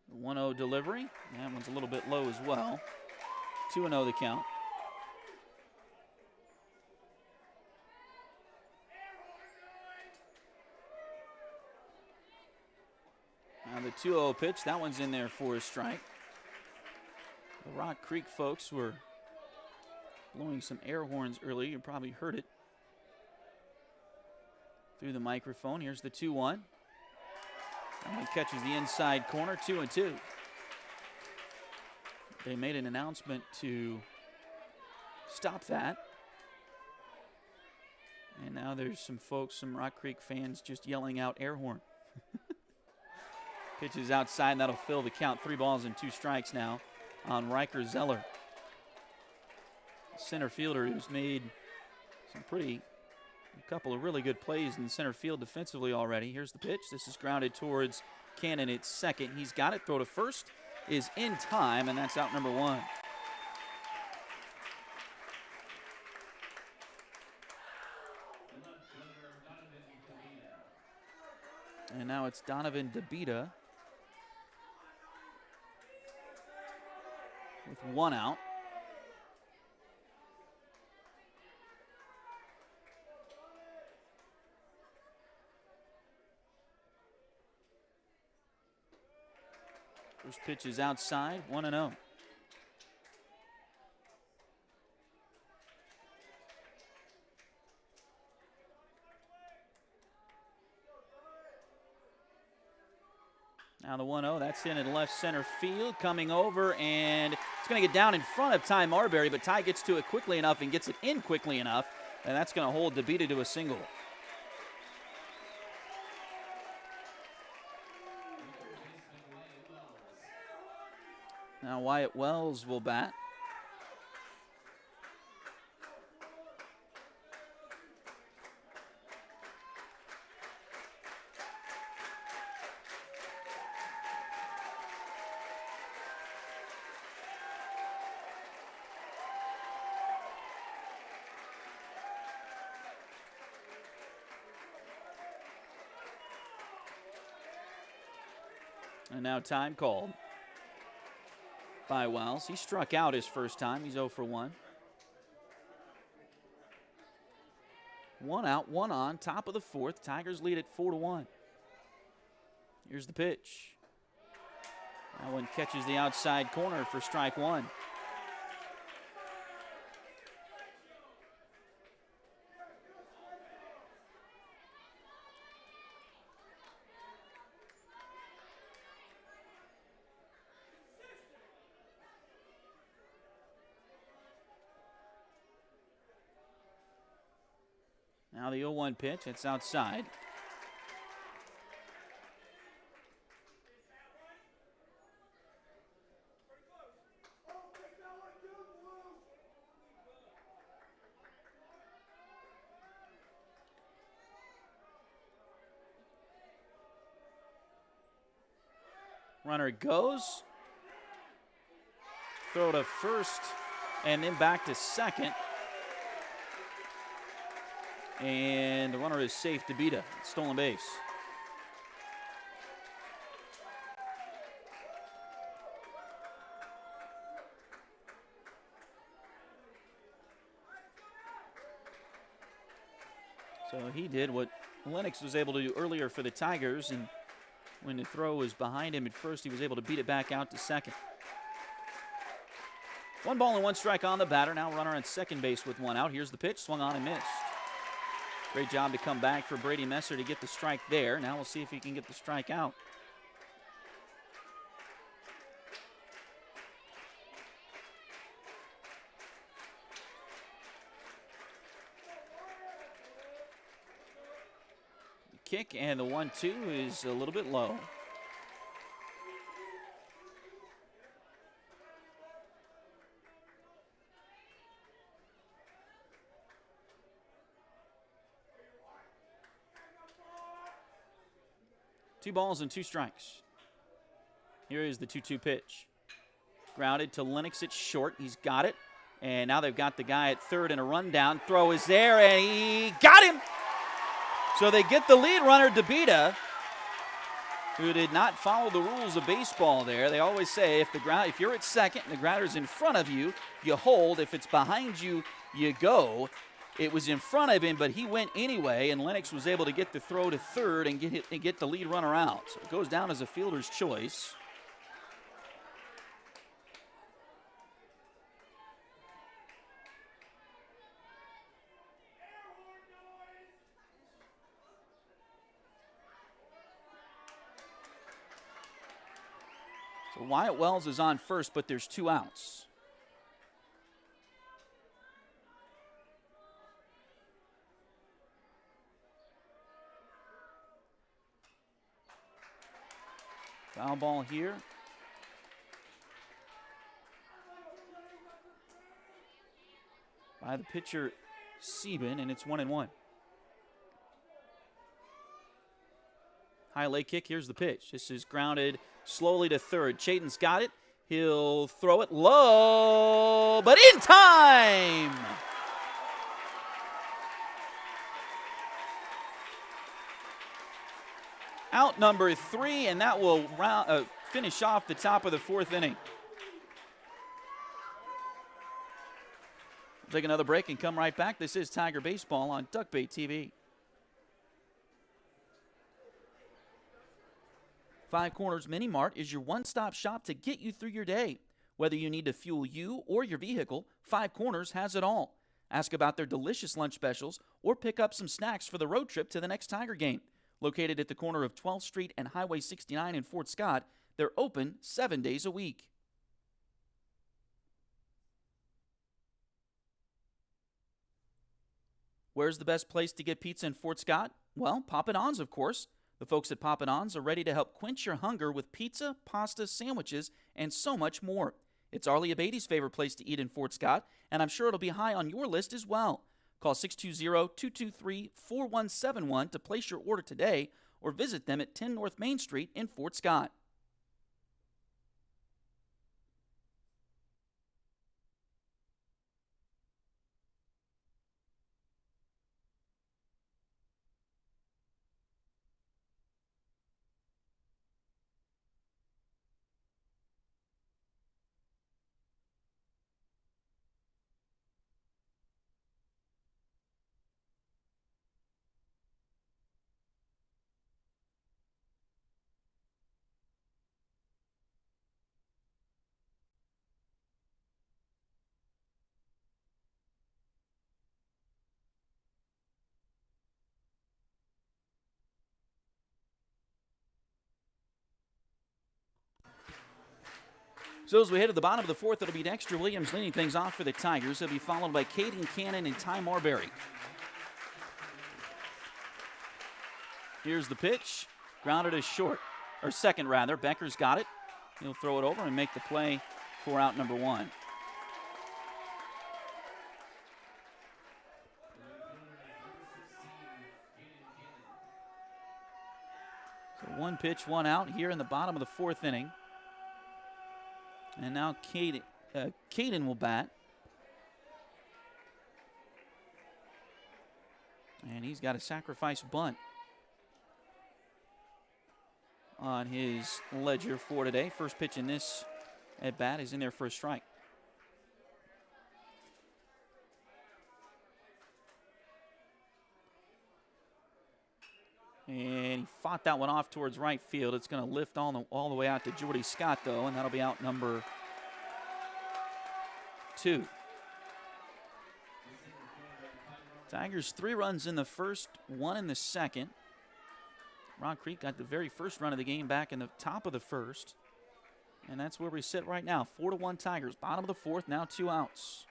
The 1-0 delivery. That one's a little bit low as well. 2-0 the count. the 2-0 pitch. That one's in there for a strike. The Rock Creek folks were blowing some air horns early. You probably heard it through the microphone. Here's the 2-1. That one catches the inside corner, 2-2. They made an announcement to stop that. And now there's some folks, some Rock Creek fans, just yelling out air horn. Pitches outside, and that'll fill the count. 3 balls and 2 strikes now on Riker Zeller. Center fielder who's made a couple of really good plays in center field defensively already. Here's the pitch. This is grounded towards Cannon at second. He's got it. Throw to first is in time, and that's out number 1. And now it's Donovan DeBita with 1 out. First pitch is outside, 1-0. Now the 1-0, that's in left center field, coming over, and it's going to get down in front of Ty Marbury, but Ty gets to it quickly enough and gets it in quickly enough, and that's going to hold DeBita to a single. Now Wyatt Wells will bat. And now time called by Wells. He struck out his first time. He's 0 for 1. 1 out, 1 on, top of the 4th. Tigers lead at 4-1. Here's the pitch. That one catches the outside corner for strike 1. Now the 0-1 pitch, it's outside. Runner goes. Throw to first and then back to second. And the runner is safe. DeBita, stolen base. So he did what Lennox was able to do earlier for the Tigers, and when the throw was behind him at first, he was able to beat it back out to second. 1 ball and 1 strike on the batter. Now runner on second base with 1 out. Here's the pitch, swung on and missed. Great job to come back for Brady Messer to get the strike there. Now we'll see if he can get the strike out. The kick and the 1-2 is a little bit low. Two balls and 2 strikes. Here is the 2-2 pitch. Grounded to Lennox at short. He's got it. And now they've got the guy at third and a rundown. Throw is there, and he got him. So they get the lead runner, DeBita, who did not follow the rules of baseball there. They always say if you're at second and the grounder's in front of you, you hold. If it's behind you, you go. It was in front of him, but he went anyway, and Lennox was able to get the throw to third and get the lead runner out. So it goes down as a fielder's choice. So Wyatt Wells is on first, but there's 2 outs. Foul ball here. By the pitcher, Sieben, and it's 1-1. High leg kick, here's the pitch. This is grounded slowly to third. Chayton's got it. He'll throw it low, but in time! Out number 3, and that will finish off the top of the 4th inning. We'll take another break and come right back. This is Tiger Baseball on Duck Bay TV. Five Corners Mini Mart is your one-stop shop to get you through your day. Whether you need to fuel you or your vehicle, Five Corners has it all. Ask about their delicious lunch specials or pick up some snacks for the road trip to the next Tiger game. Located at the corner of 12th Street and Highway 69 in Fort Scott, they're open 7 days a week. Where's the best place to get pizza in Fort Scott? Well, Papa Don's, of course. The folks at Papa Don's are ready to help quench your hunger with pizza, pasta, sandwiches, and so much more. It's Arlie Abate's favorite place to eat in Fort Scott, and I'm sure it'll be high on your list as well. Call 620-223-4171 to place your order today or visit them at 10 North Main Street in Fort Scott. So as we head to the bottom of the 4th, it'll be Dexter Williams leading things off for the Tigers. He'll be followed by Caden Cannon and Ty Marbury. Here's the pitch. Grounded as short, or second rather. Becker's got it. He'll throw it over and make the play for out number 1. So 1 pitch, 1 out here in the bottom of the 4th inning. And now Caden will bat. And he's got a sacrifice bunt on his ledger for today. First pitch in this at bat is in there for a strike. And he fought that one off towards right field. It's going to lift all the way out to Jordy Scott, though, and that'll be out number 2. Tigers 3 runs in the first, 1 in the second. Rock Creek got the very first run of the game back in the top of the first. And that's where we sit right now. 4-1 Tigers. Bottom of the 4th, now 2 outs.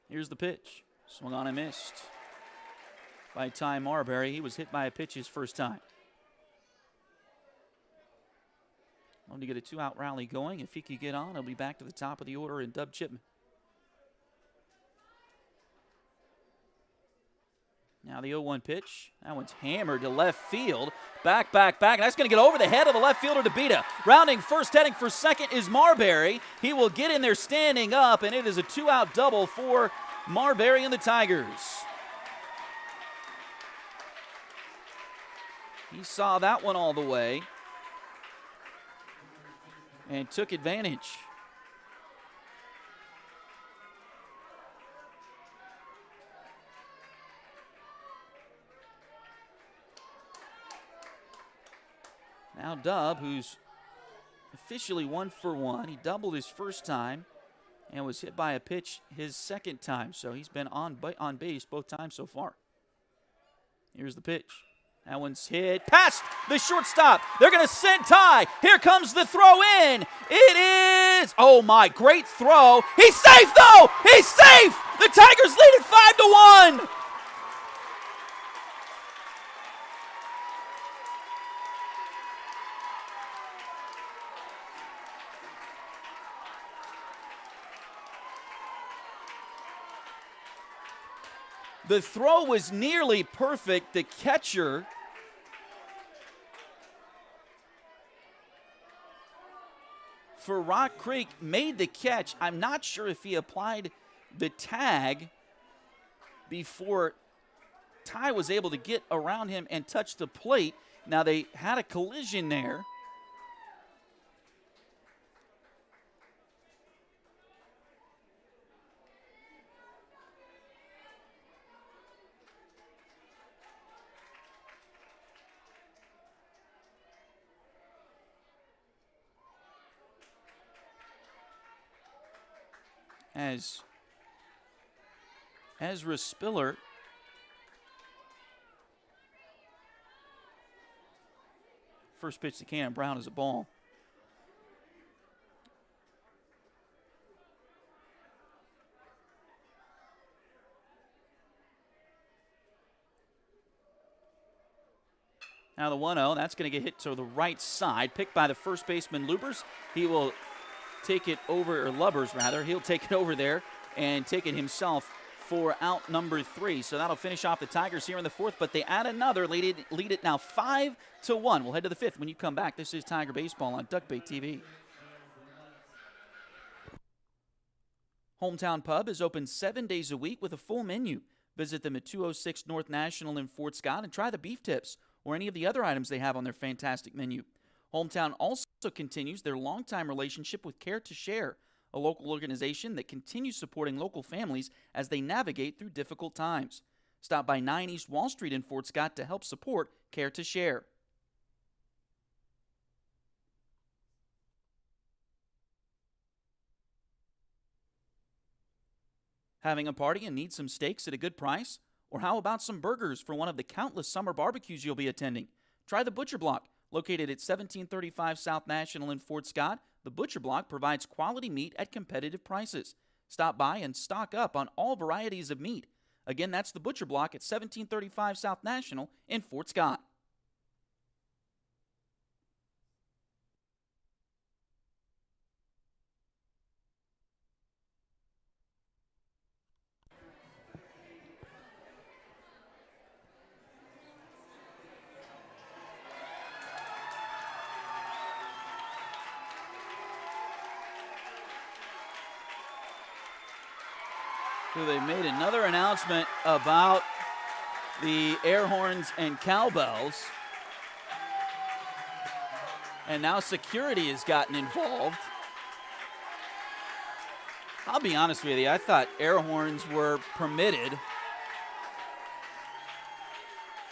Here's the pitch. Swung on and missed by Ty Marbury. He was hit by a pitch his first time. Wanted to get a 2-out rally going. If he could get on, he'll be back to the top of the order in Dub Chipman. Now the 0-1 pitch. That one's hammered to left field. Back. And that's going to get over the head of the left fielder to Beta. Rounding first, heading for second is Marbury. He will get in there standing up, and it is a 2-out double for Marbury and the Tigers. He saw that one all the way. and took advantage. Now Dub, who's officially 1 for 1. He doubled his first time and was hit by a pitch his second time. So he's been on base both times so far. Here's the pitch. That one's hit past the shortstop. They're going to send Ty. Here comes the throw in. It is, oh my, great throw. He's safe though. He's safe. The Tigers lead it 5-1. The throw was nearly perfect. The catcher for Rock Creek made the catch. I'm not sure if he applied the tag before Ty was able to get around him and touch the plate. Now they had a collision there. As Ezra Spiller first pitch to Cannon Brown is a ball. Now the 1-0, that's going to get hit to the right side, picked by the first baseman Lubers. He will take it over, or Lubbers rather. He'll take it over there and take it himself for out number 3. So that'll finish off the Tigers here in the 4th, but they add another, lead it now 5-1. We'll head to the 5th when you come back. This is Tiger Baseball on Duckbait TV. Hometown Pub is open 7 days a week with a full menu. Visit them at 206 North National in Fort Scott and try the beef tips or any of the other items they have on their fantastic menu. Hometown also continues their longtime relationship with Care to Share, a local organization that continues supporting local families as they navigate through difficult times. Stop by 9 East Wall Street in Fort Scott to help support Care to Share. Having a party and need some steaks at a good price? Or how about some burgers for one of the countless summer barbecues you'll be attending? Try the Butcher Block. Located at 1735 South National in Fort Scott, the Butcher Block provides quality meat at competitive prices. Stop by and stock up on all varieties of meat. Again, that's the Butcher Block at 1735 South National in Fort Scott. So they made another announcement about the air horns and cowbells. And now security has gotten involved. I'll be honest with you, I thought air horns were permitted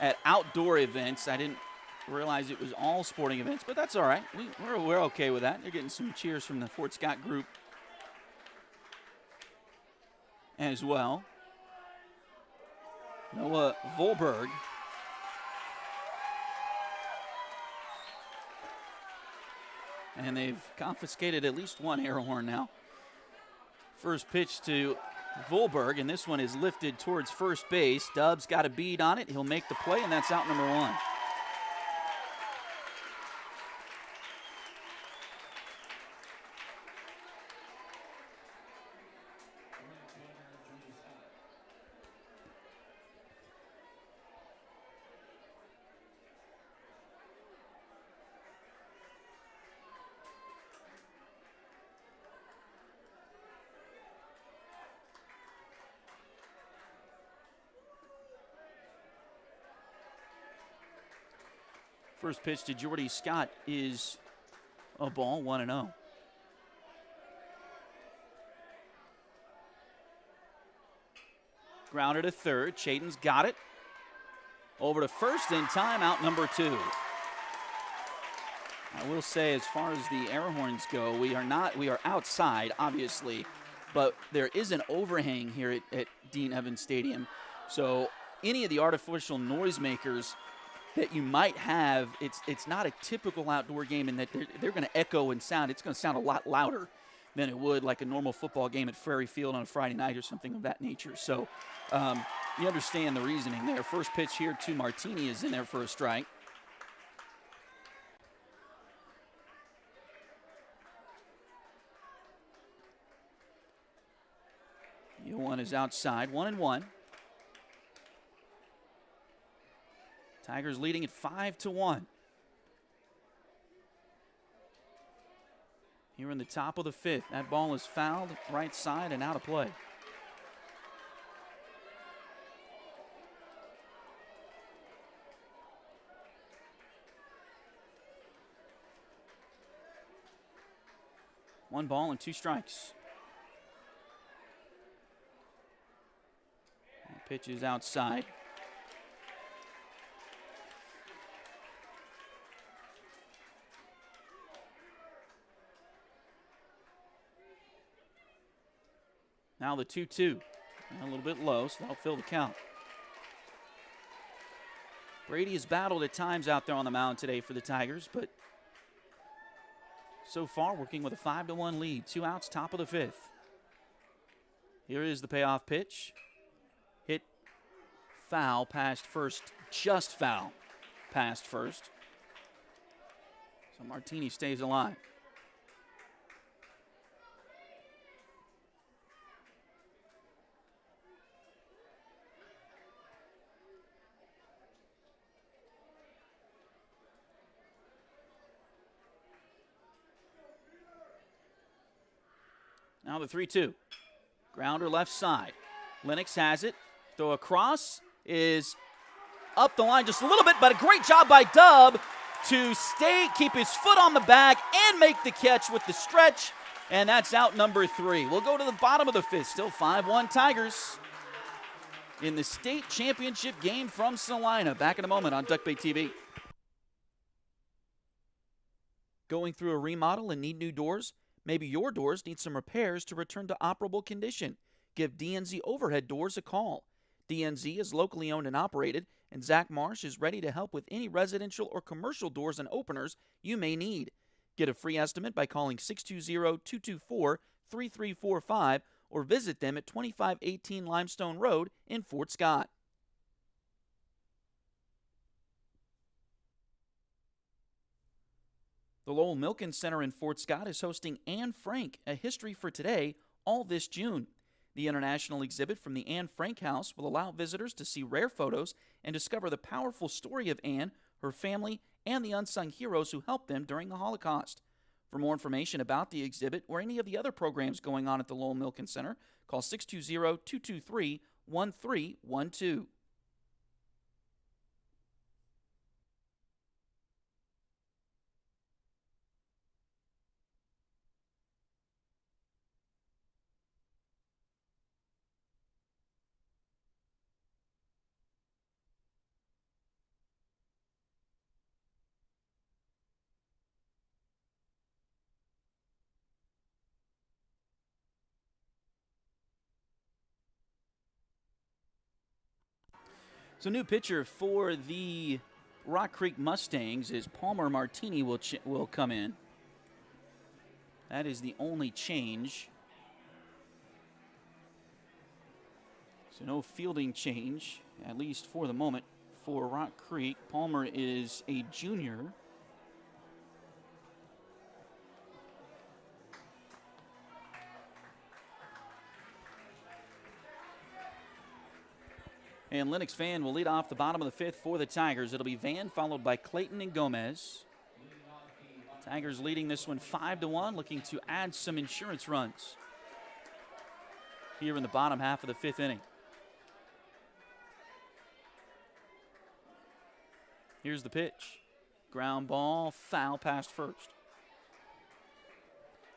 at outdoor events. I didn't realize it was all sporting events, but that's all right. We're okay with that. They're getting some cheers from the Fort Scott group as well. Noah Volberg. And they've confiscated at least one air horn now. First pitch to Volberg, and this one is lifted towards first base. Dub's got a bead on it. He'll make the play, and that's out number 1. First pitch to Jordy Scott is a ball, 1-0. Grounder to third. Chaden's got it. Over to first in time, out number 2. I will say, as far as the air horns go, we are outside, obviously, but there is an overhang here at Dean Evans Stadium. So any of the artificial noisemakers that you might have, it's not a typical outdoor game in that they're going to echo and sound. It's going to sound a lot louder than it would like a normal football game at Prairie Field on a Friday night or something of that nature. So you understand the reasoning there. First pitch here to Martini is in there for a strike. One is outside, 1-1. Tigers leading at 5-1. Here in the top of the 5th, that ball is fouled right side and out of play. One ball and 2 strikes. Pitch is outside. Now the 2-2. A little bit low, so that'll fill the count. Brady has battled at times out there on the mound today for the Tigers, but so far working with a 5-1 lead. 2 outs, top of the 5th. Here is the payoff pitch. Hit foul past first, just foul past first. So Martini stays alive. Now the 3-2. Grounder left side. Lennox has it. Throw across is up the line just a little bit, but a great job by Dub to keep his foot on the bag and make the catch with the stretch, and that's out number 3. We'll go to the bottom of the 5th. Still 5-1 Tigers in the state championship game from Salina. Back in a moment on Duck Bay TV. Going through a remodel and need new doors? Maybe your doors need some repairs to return to operable condition. Give DNZ Overhead Doors a call. DNZ is locally owned and operated, and Zach Marsh is ready to help with any residential or commercial doors and openers you may need. Get a free estimate by calling 620-224-3345 or visit them at 2518 Limestone Road in Fort Scott. The Lowell Milken Center in Fort Scott is hosting Anne Frank, A History for Today, all this June. The international exhibit from the Anne Frank House will allow visitors to see rare photos and discover the powerful story of Anne, her family, and the unsung heroes who helped them during the Holocaust. For more information about the exhibit or any of the other programs going on at the Lowell Milken Center, call 620-223-1312. So new pitcher for the Rock Creek Mustangs is Palmer Martini will come in. That is the only change. So no fielding change, at least for the moment, for Rock Creek. Palmer is a junior. And Lennox Van will lead off the bottom of the 5th for the Tigers. It'll be Van followed by Clayton and Gomez. Tigers leading this one 5-1, looking to add some insurance runs here in the bottom half of the 5th inning. Here's the pitch. Ground ball, foul past first.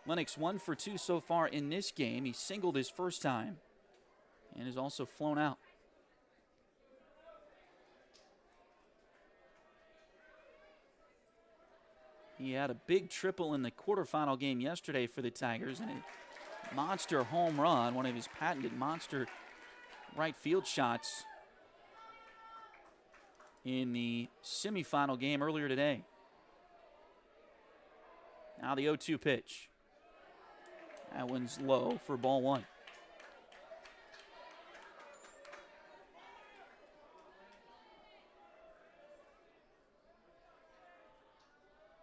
Lennox 1 for 2 so far in this game. He singled his first time and is also flown out. He had a big triple in the quarterfinal game yesterday for the Tigers and a monster home run, one of his patented monster right field shots in the semifinal game earlier today. Now the 0-2 pitch. That one's low for ball one.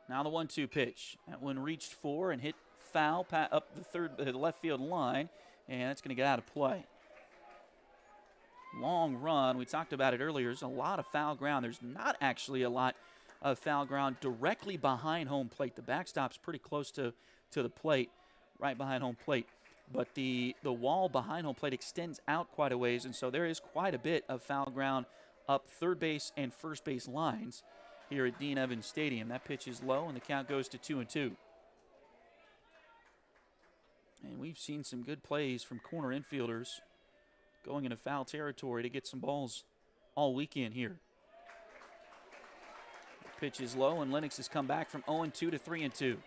Now the 1-2 pitch. That one reached for and hit foul up the left field line, and that's going to get out of play. Long run. We talked about it earlier. There's a lot of foul ground. There's not actually a lot of foul ground directly behind home plate. The backstop's pretty close to the plate, right behind home plate. But the wall behind home plate extends out quite a ways, and so there is quite a bit of foul ground up third base and first base lines here at Dean Evans Stadium. That pitch is low, and the count goes to 2-2. And we've seen some good plays from corner infielders going into foul territory to get some balls all weekend here. The pitch is low, and Lennox has come back from 0-2 to 3-2.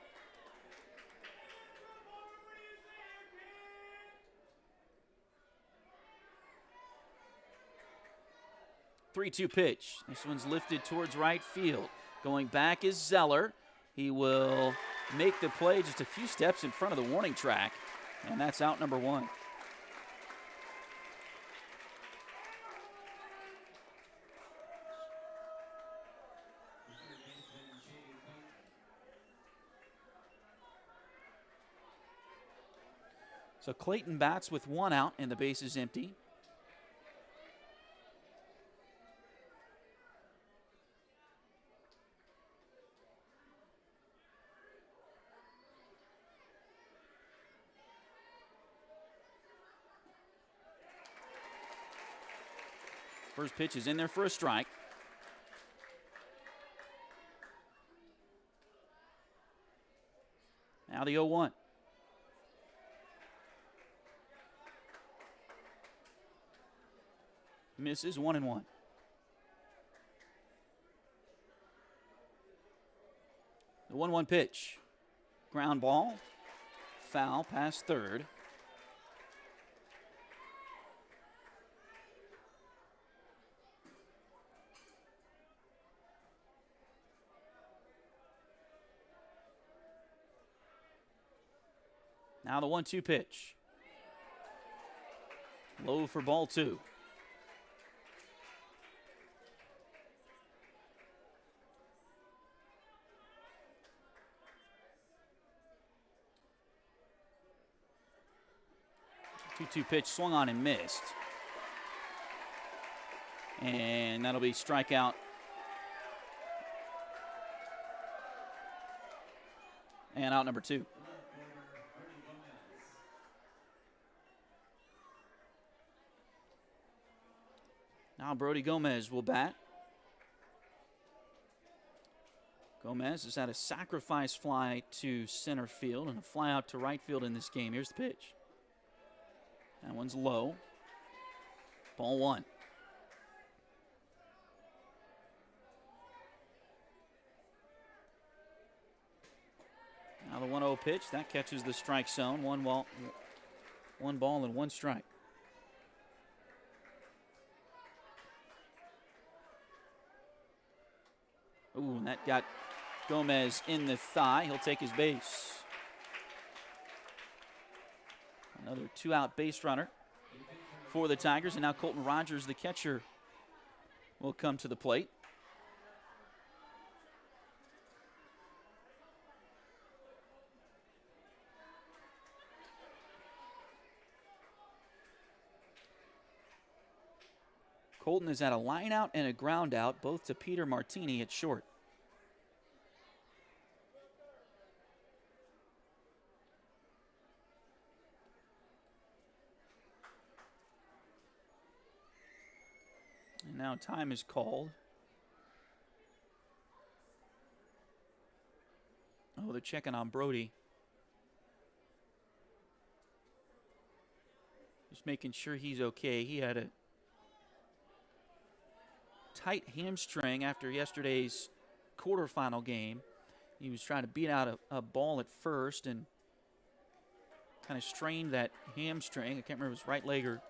3-2 pitch. This one's lifted towards right field. Going back is Zeller. He will make the play just a few steps in front of the warning track, and that's out number one. So Clayton bats with one out and the base is empty. First pitch is in there for a strike. Now the 0-1. Misses 1-1. The 1-1 pitch. Ground ball. Foul past third. Now the 1-2 pitch. Low for ball two. Two pitch swung on and missed. And that'll be strikeout. And out number two. Now Brody Gomez will bat. Gomez has had a sacrifice fly to center field and a fly out to right field in this game. Here's the pitch. That one's low. Ball one. Now the 1-0 pitch. That catches the strike zone. One ball and one strike. Ooh, and that got Gomez in the thigh. He'll take his base. Another two-out base runner for the Tigers. And now Colton Rogers, the catcher, will come to the plate. Colton has had a line out and a ground out, both to Peter Martini at short. And now time is called. Oh, they're checking on Brody. Just making sure he's okay. He had a tight hamstring after yesterday's quarterfinal game. He was trying to beat out a ball at first and kind of strained that hamstring. I can't remember if it was right leg or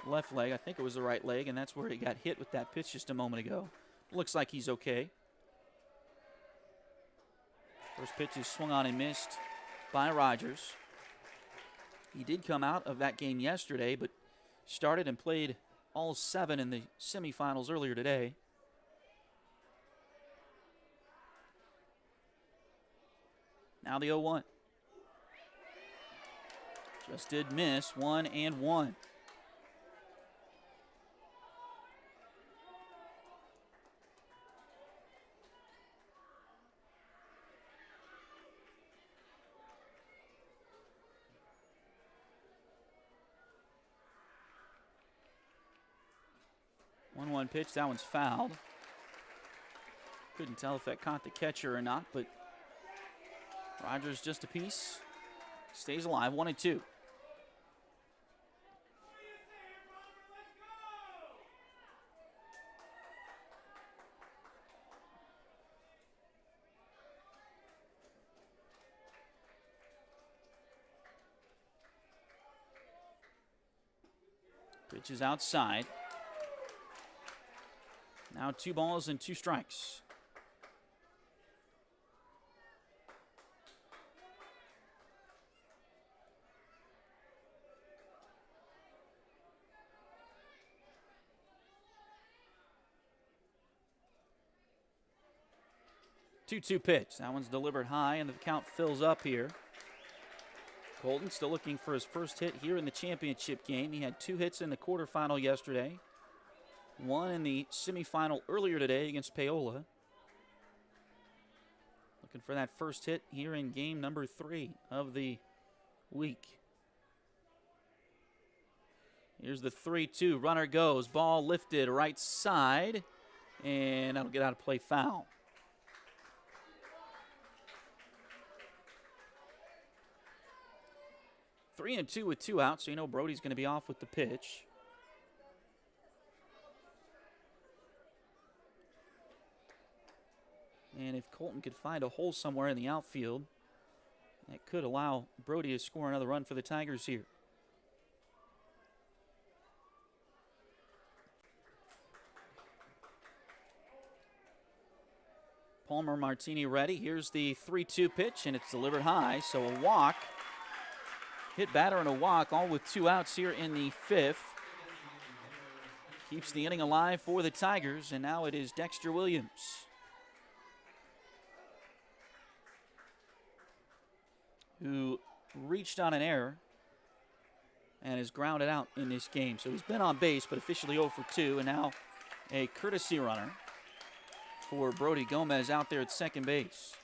left leg. I think it was the right leg, and that's where he got hit with that pitch just a moment ago. Looks like he's okay. First pitch is swung on and missed by Rogers. He did come out of that game yesterday, but started and played all 7 in the semifinals earlier today. Now the 0-1. Just did miss, 1-1. One pitch, that one's fouled. Couldn't tell if that caught the catcher or not, but Rogers just a piece. Stays alive, 1-2. Pitch is outside. Now 2 balls and 2 strikes. Two pitch. That one's delivered high, and the count fills up here. Colton still looking for his first hit here in the championship game. He had 2 hits in the quarterfinal yesterday. 1 in the semifinal earlier today against Paola. Looking for that first hit here in game number 3 of the week. Here's the 3-2. Runner goes. Ball lifted right side. And that'll get out of play, foul. Three and 2 with 2 outs, so you know Brody's going to be off with the pitch. And if Colton could find a hole somewhere in the outfield, that could allow Brody to score another run for the Tigers here. Palmer Martini ready. Here's the 3-2 pitch, and it's delivered high, so a walk. Hit batter and a walk, all with 2 outs here in the 5th. Keeps the inning alive for the Tigers, and now it is Dexter Williams. Who reached on an error and is grounded out in this game. So he's been on base, but officially 0 for 2, and now a courtesy runner for Brody Gomez out there at second base.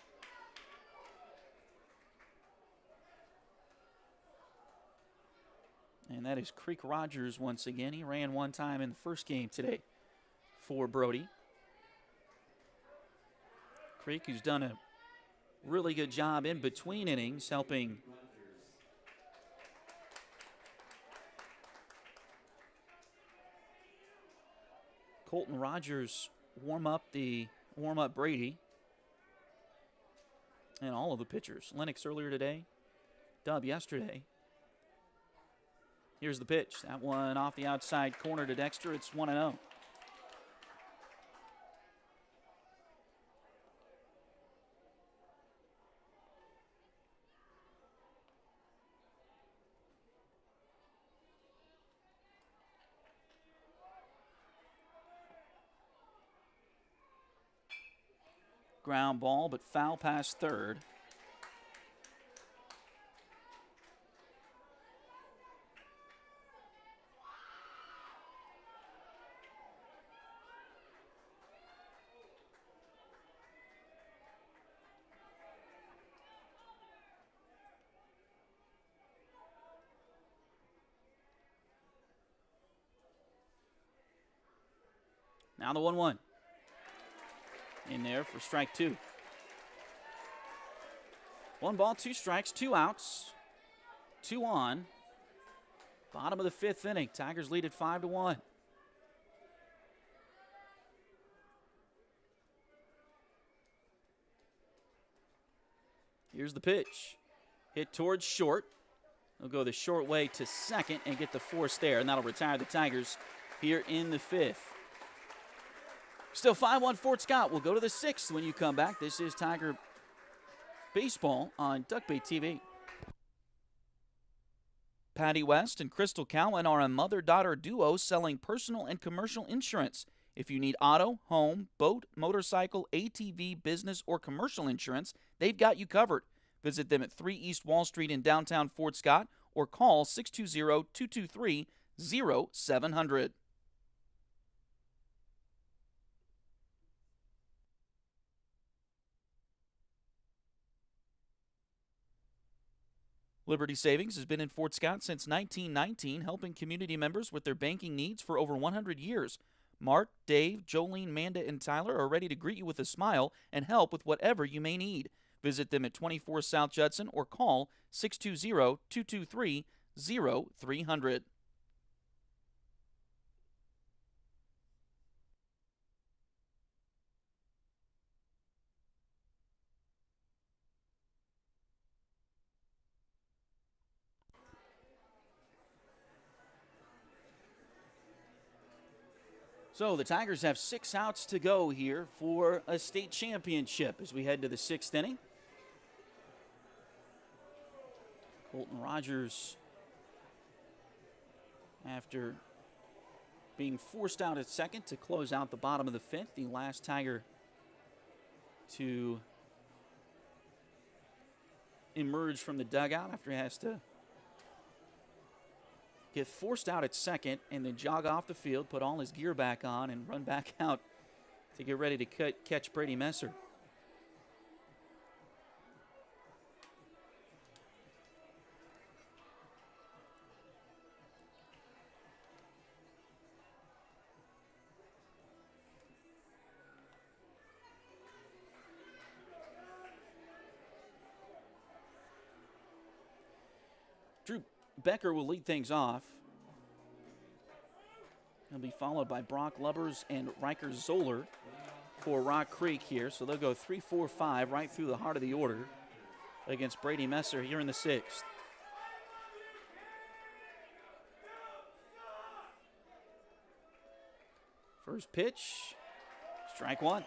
And that is Creek Rogers once again. He ran 1 time in the first game today for Brody. Creek, who's done a really good job in between innings, helping Colton Rogers warm up Brady and all of the pitchers. Lennox earlier today, Dub yesterday. Here's the pitch. That one off the outside corner to Dexter. It's 1-0. Ground ball, but foul past third. Now the 1-1. In there for strike 2. 1 ball, 2 strikes, 2 outs. 2 on. Bottom of the 5th inning. Tigers lead at 5-1. Here's the pitch. Hit towards short. They'll go the short way to second and get the force there, and that'll retire the Tigers here in the 5th. Still 5-1 Fort Scott. We'll go to the 6th when you come back. This is Tiger Baseball on Duckbait TV. Patty West and Crystal Cowan are a mother-daughter duo selling personal and commercial insurance. If you need auto, home, boat, motorcycle, ATV, business, or commercial insurance, they've got you covered. Visit them at 3 East Wall Street in downtown Fort Scott or call 620-223-0700. Liberty Savings has been in Fort Scott since 1919, helping community members with their banking needs for over 100 years. Mark, Dave, Jolene, Manda, and Tyler are ready to greet you with a smile and help with whatever you may need. Visit them at 24 South Judson or call 620-223-0300. So the Tigers have 6 outs to go here for a state championship as we head to the 6th inning. Colton Rogers, after being forced out at second to close out the bottom of the 5th, the last Tiger to emerge from the dugout after he has to get forced out at second and then jog off the field, put all his gear back on, and run back out to get ready to catch Brady Messer. Drew Becker will lead things off. He'll be followed by Brock Lubbers and Riker Zoller for Rock Creek here. So they'll go 3-4-5 right through the heart of the order against Brady Messer here in the 6th. First pitch, strike one.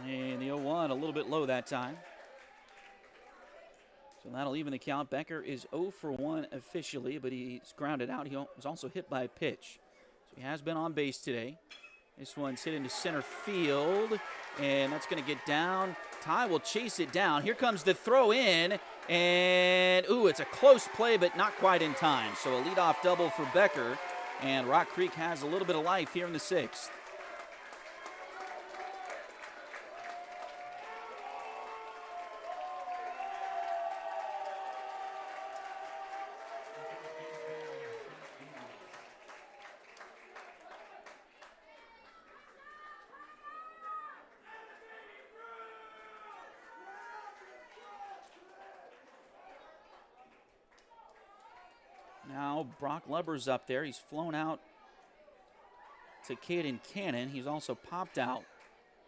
And the 0-1 a little bit low that time. So that'll even the count. Becker is 0 for 1 officially, but he's grounded out. He was also hit by a pitch. So he has been on base today. This one's hit into center field, and that's going to get down. Ty will chase it down. Here comes the throw in, and it's a close play, but not quite in time. So a leadoff double for Becker, and Rock Creek has a little bit of life here in the 6th. Now Brock Lubbers up there. He's flown out to Caden Cannon. He's also popped out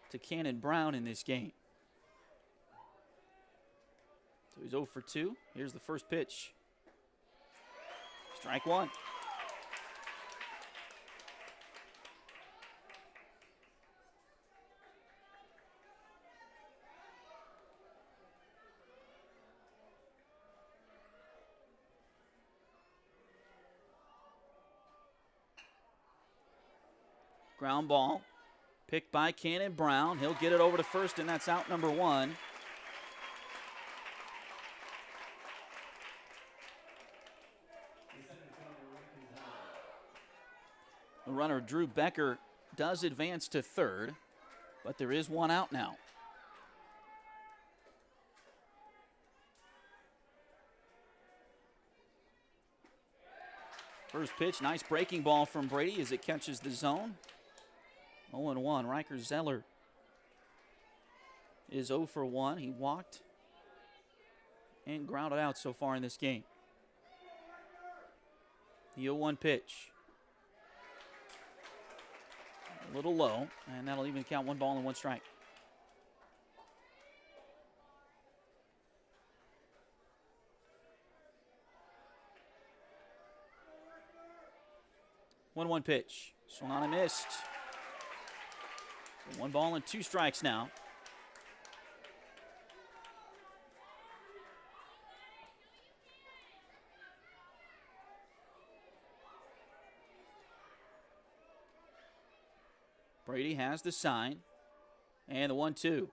to Cannon Brown in this game. So he's 0 for 2. Here's the first pitch. Strike one. Ground ball, picked by Cannon Brown. He'll get it over to first, and that's out number 1. The runner, Drew Becker, does advance to third, but there is 1 out now. First pitch, nice breaking ball from Brady as it catches the zone. 0-1. Riker Zeller is 0 for 1. He walked and grounded out so far in this game. The 0-1 pitch. A little low, and that'll even count 1 ball and 1 strike. One pitch. Swung on and missed. So 1 ball and 2 strikes now. Brady has the sign. And the 1-2.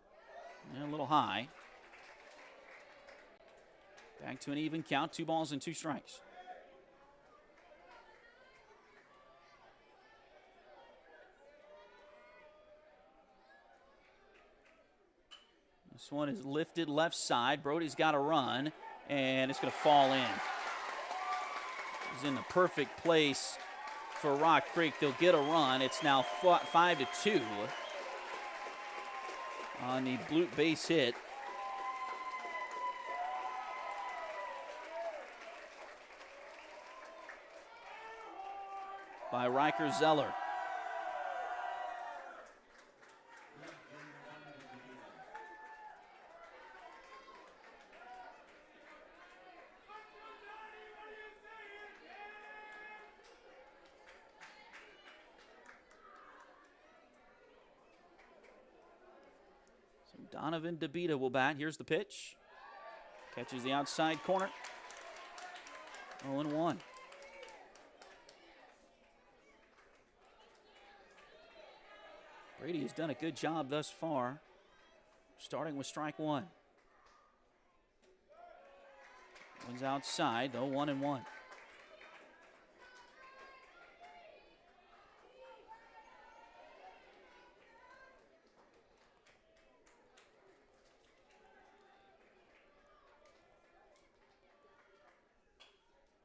And a little high. Back to an even count. 2 balls and 2 strikes. This one is lifted left side. Brody's got to run, and it's going to fall in. He's in the perfect place for Rock Creek. They'll get a run. It's now 5-2 on the Blute base hit. By Riker Zeller. Donovan DeBita will bat. Here's the pitch. Catches the outside corner. 0-1. Brady has done a good job thus far, starting with strike 1. One's outside, though, 1-1.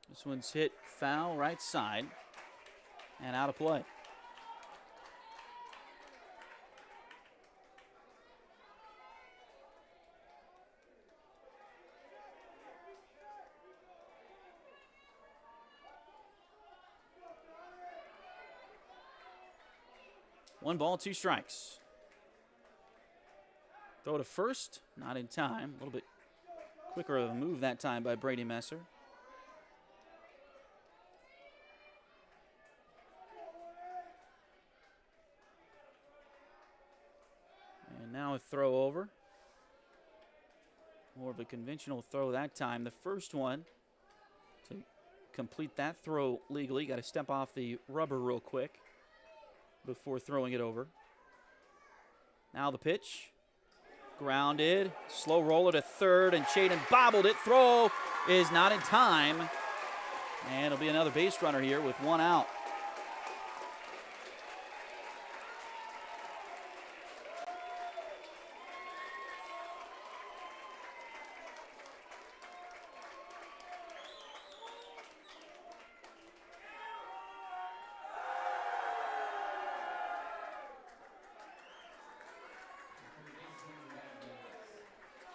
This one's hit foul right side and out of play. One ball, 2 strikes. Throw to first, not in time. A little bit quicker of a move that time by Brady Messer. And now a throw over. More of a conventional throw that time. The first one, to complete that throw legally, got to step off the rubber real quick before throwing it over. Now the pitch. Grounded. Slow roller to third, and Chaden bobbled it. Throw is not in time. And it'll be another base runner here with 1 out.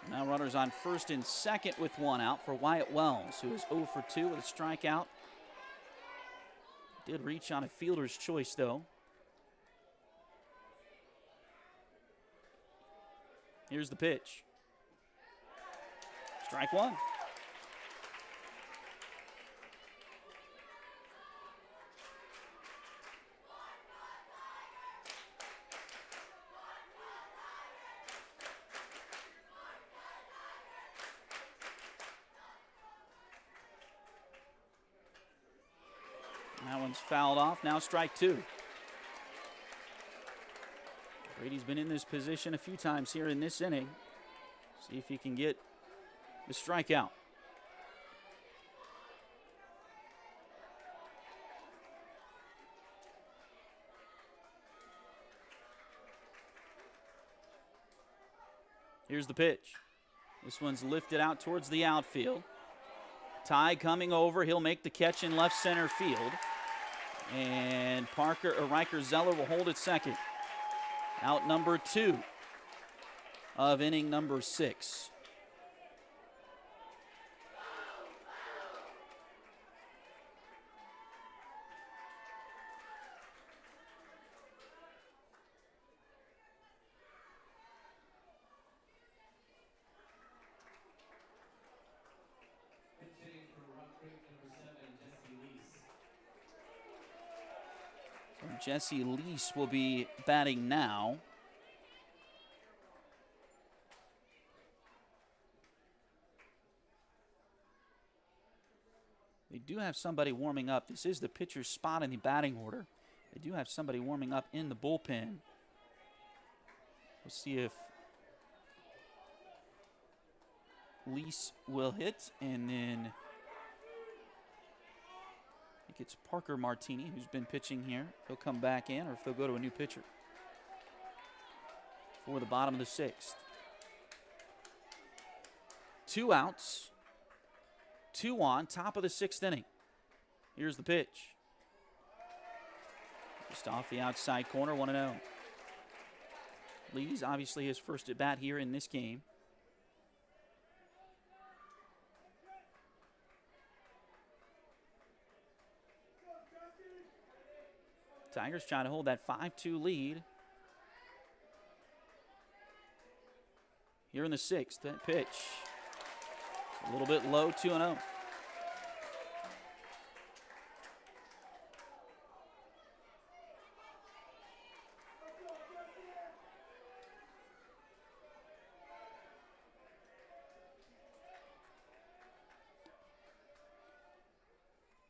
Now runners on first and second with 1 out for Wyatt Wells, who is 0 for 2 with a strikeout. Did reach on a fielder's choice, though. Here's the pitch. Strike 1. That one's fouled off. Now strike 2. Brady's been in this position a few times here in this inning. See if he can get the strikeout. Here's the pitch. This one's lifted out towards the outfield. Ty coming over. He'll make the catch in left center field. And Riker Zeller will hold it second. Out number 2 of inning number 6. Jesse Lease will be batting now. They do have somebody warming up. This is the pitcher's spot in the batting order. They do have somebody warming up in the bullpen. We'll see if Lease will hit, and then I think it's Parker Martini who's been pitching here. He'll come back in, or if they'll go to a new pitcher for the bottom of the sixth. 2 outs, 2 on, top of the sixth inning. Here's the pitch. Just off the outside corner, 1-0. Lee's obviously his first at bat here in this game. Tigers trying to hold that 5-2 lead. Here in the sixth, that pitch. A little bit low, 2-0.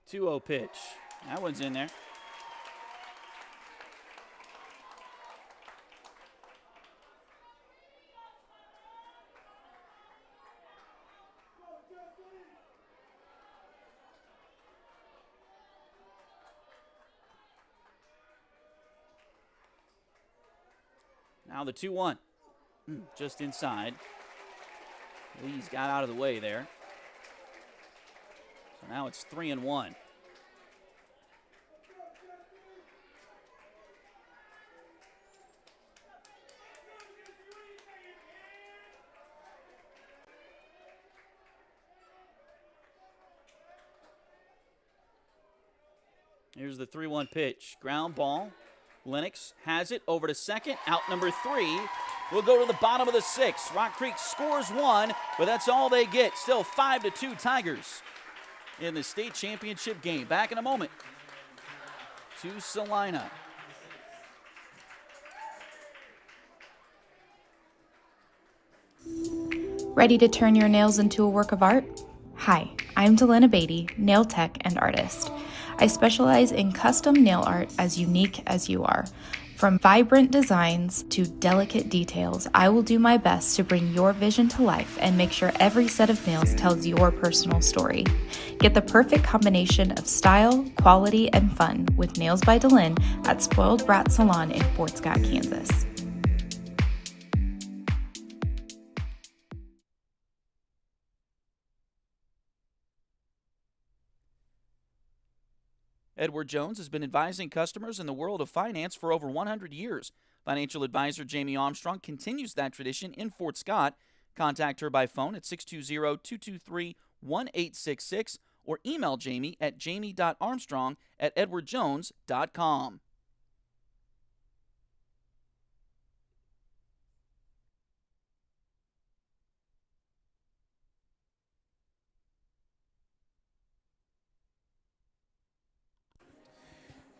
Two-0 pitch. That one's in there. Now the 2-1. Just inside. Lee's got out of the way there. So now it's 3-1. Here's the 3-1 pitch. Ground ball. Lennox has it over to second. Out number 3. We'll go to the bottom of the sixth. Rock Creek scores 1, but that's all they get. Still 5-2 Tigers in the state championship game. Back in a moment to Salina. Ready to turn your nails into a work of art? Hi, I'm Delana Beatty, nail tech and artist. I specialize in custom nail art as unique as you are. From vibrant designs to delicate details, I will do my best to bring your vision to life and make sure every set of nails tells your personal story. Get the perfect combination of style, quality, and fun with Nails by Delin at Spoiled Brat Salon in Fort Scott, Kansas. Edward Jones has been advising customers in the world of finance for over 100 years. Financial advisor Jamie Armstrong continues that tradition in Fort Scott. Contact her by phone at 620-223-1866 or email Jamie at jamie.armstrong@edwardjones.com.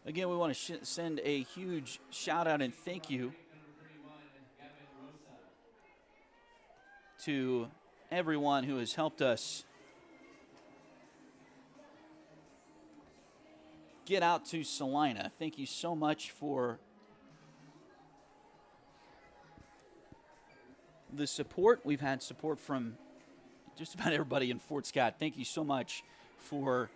Again, we want to send a huge shout out and thank you to everyone who has helped us get out to Salina. Thank you so much for the support. We've had support from just about everybody in Fort Scott. Thank you so much for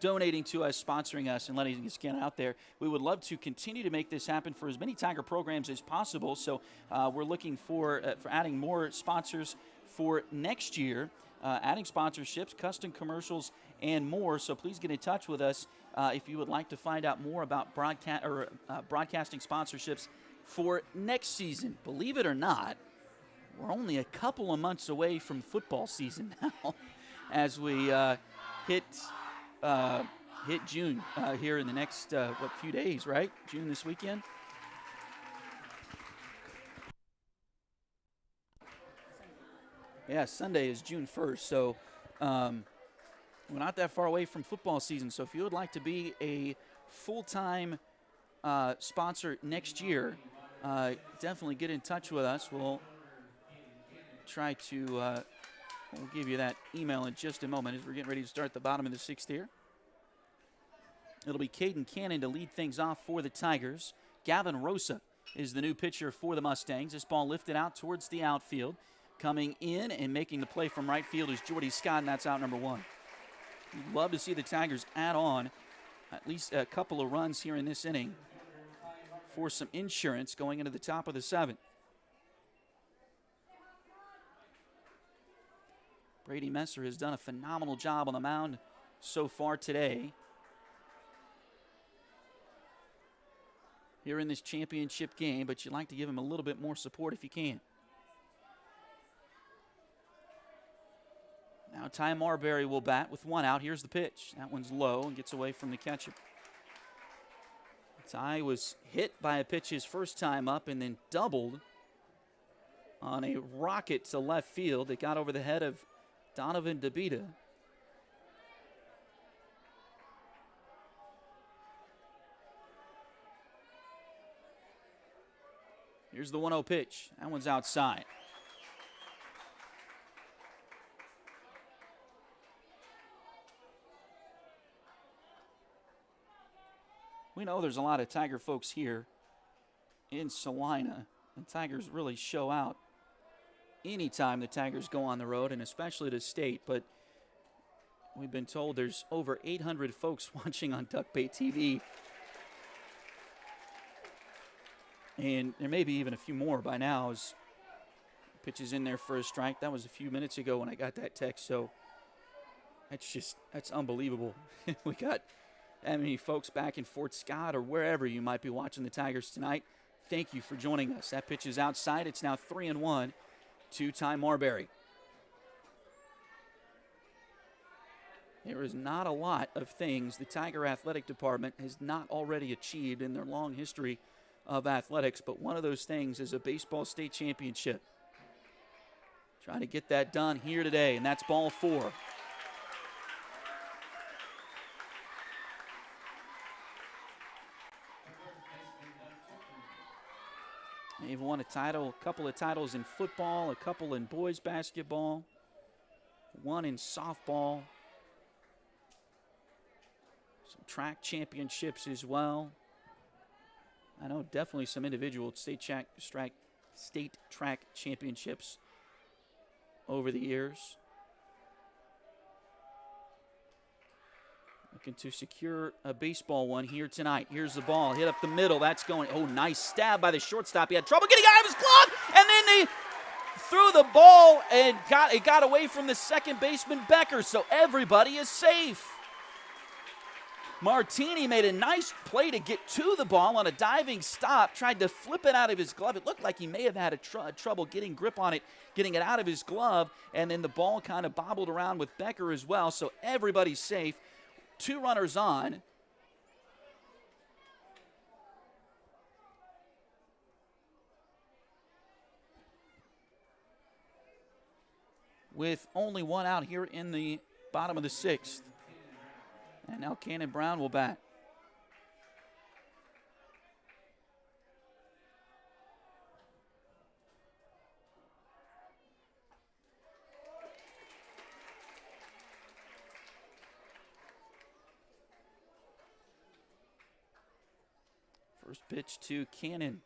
donating to us, sponsoring us, and letting us get out there. We would love to continue to make this happen for as many Tiger programs as possible. So we're looking for adding more sponsors for next year, adding sponsorships, custom commercials, and more. So please get in touch with us if you would like to find out more about broadcasting sponsorships for next season. Believe it or not, we're only a couple of months away from football season now, as we hit June here in the next few days, right? June this weekend. Yeah, Sunday is June 1st, so we're not that far away from football season. So if you would like to be a full-time sponsor next year, definitely get in touch with us. We'll try to we'll give you that email in just a moment as we're getting ready to start the bottom of the 6th here. It'll be Caden Cannon to lead things off for the Tigers. Gavin Rosa is the new pitcher for the Mustangs. This ball lifted out towards the outfield. Coming in and making the play from right field is Jordy Scott, and that's out number 1. We'd love to see the Tigers add on at least a couple of runs here in this inning for some insurance going into the top of the 7th. Brady Messer has done a phenomenal job on the mound so far today. Here in this championship game, but you'd like to give him a little bit more support if you can. Now Ty Marbury will bat with 1 out. Here's the pitch. That one's low and gets away from the catcher. Ty was hit by a pitch his first time up and then doubled on a rocket to left field that got over the head of Donovan DeBita. Here's the 1-0 pitch. That one's outside. We know there's a lot of Tiger folks here in Salina, and Tigers really show out anytime the Tigers go on the road, and especially to state, but we've been told there's over 800 folks watching on Duck Bay TV, and there may be even a few more by now as pitch is in there for a strike. That was a few minutes ago when I got that text, so that's unbelievable. We got that many folks back in Fort Scott or wherever you might be watching the Tigers tonight. Thank you for joining us. That pitch is outside. It's now 3-1 to Ty Marbury. There is not a lot of things the Tiger Athletic Department has not already achieved in their long history of athletics, but one of those things is a baseball state championship. Trying to get that done here today, and that's ball 4. They've won a couple of titles in football, a couple in boys basketball, 1 in softball, some track championships as well. I know definitely some individual state track championships over the years. Looking to secure a baseball one here tonight. Here's the ball, hit up the middle. That's going, oh, nice stab by the shortstop. He had trouble getting out of his glove, and then they threw the ball and it got away from the second baseman, Becker, so everybody is safe. Martini made a nice play to get to the ball on a diving stop, tried to flip it out of his glove. It looked like he may have had trouble getting grip on it, getting it out of his glove, and then the ball kind of bobbled around with Becker as well, so everybody's safe. 2 runners on. With only 1 out here in the bottom of the 6th. And now Cannon Brown will bat. First pitch to Cannon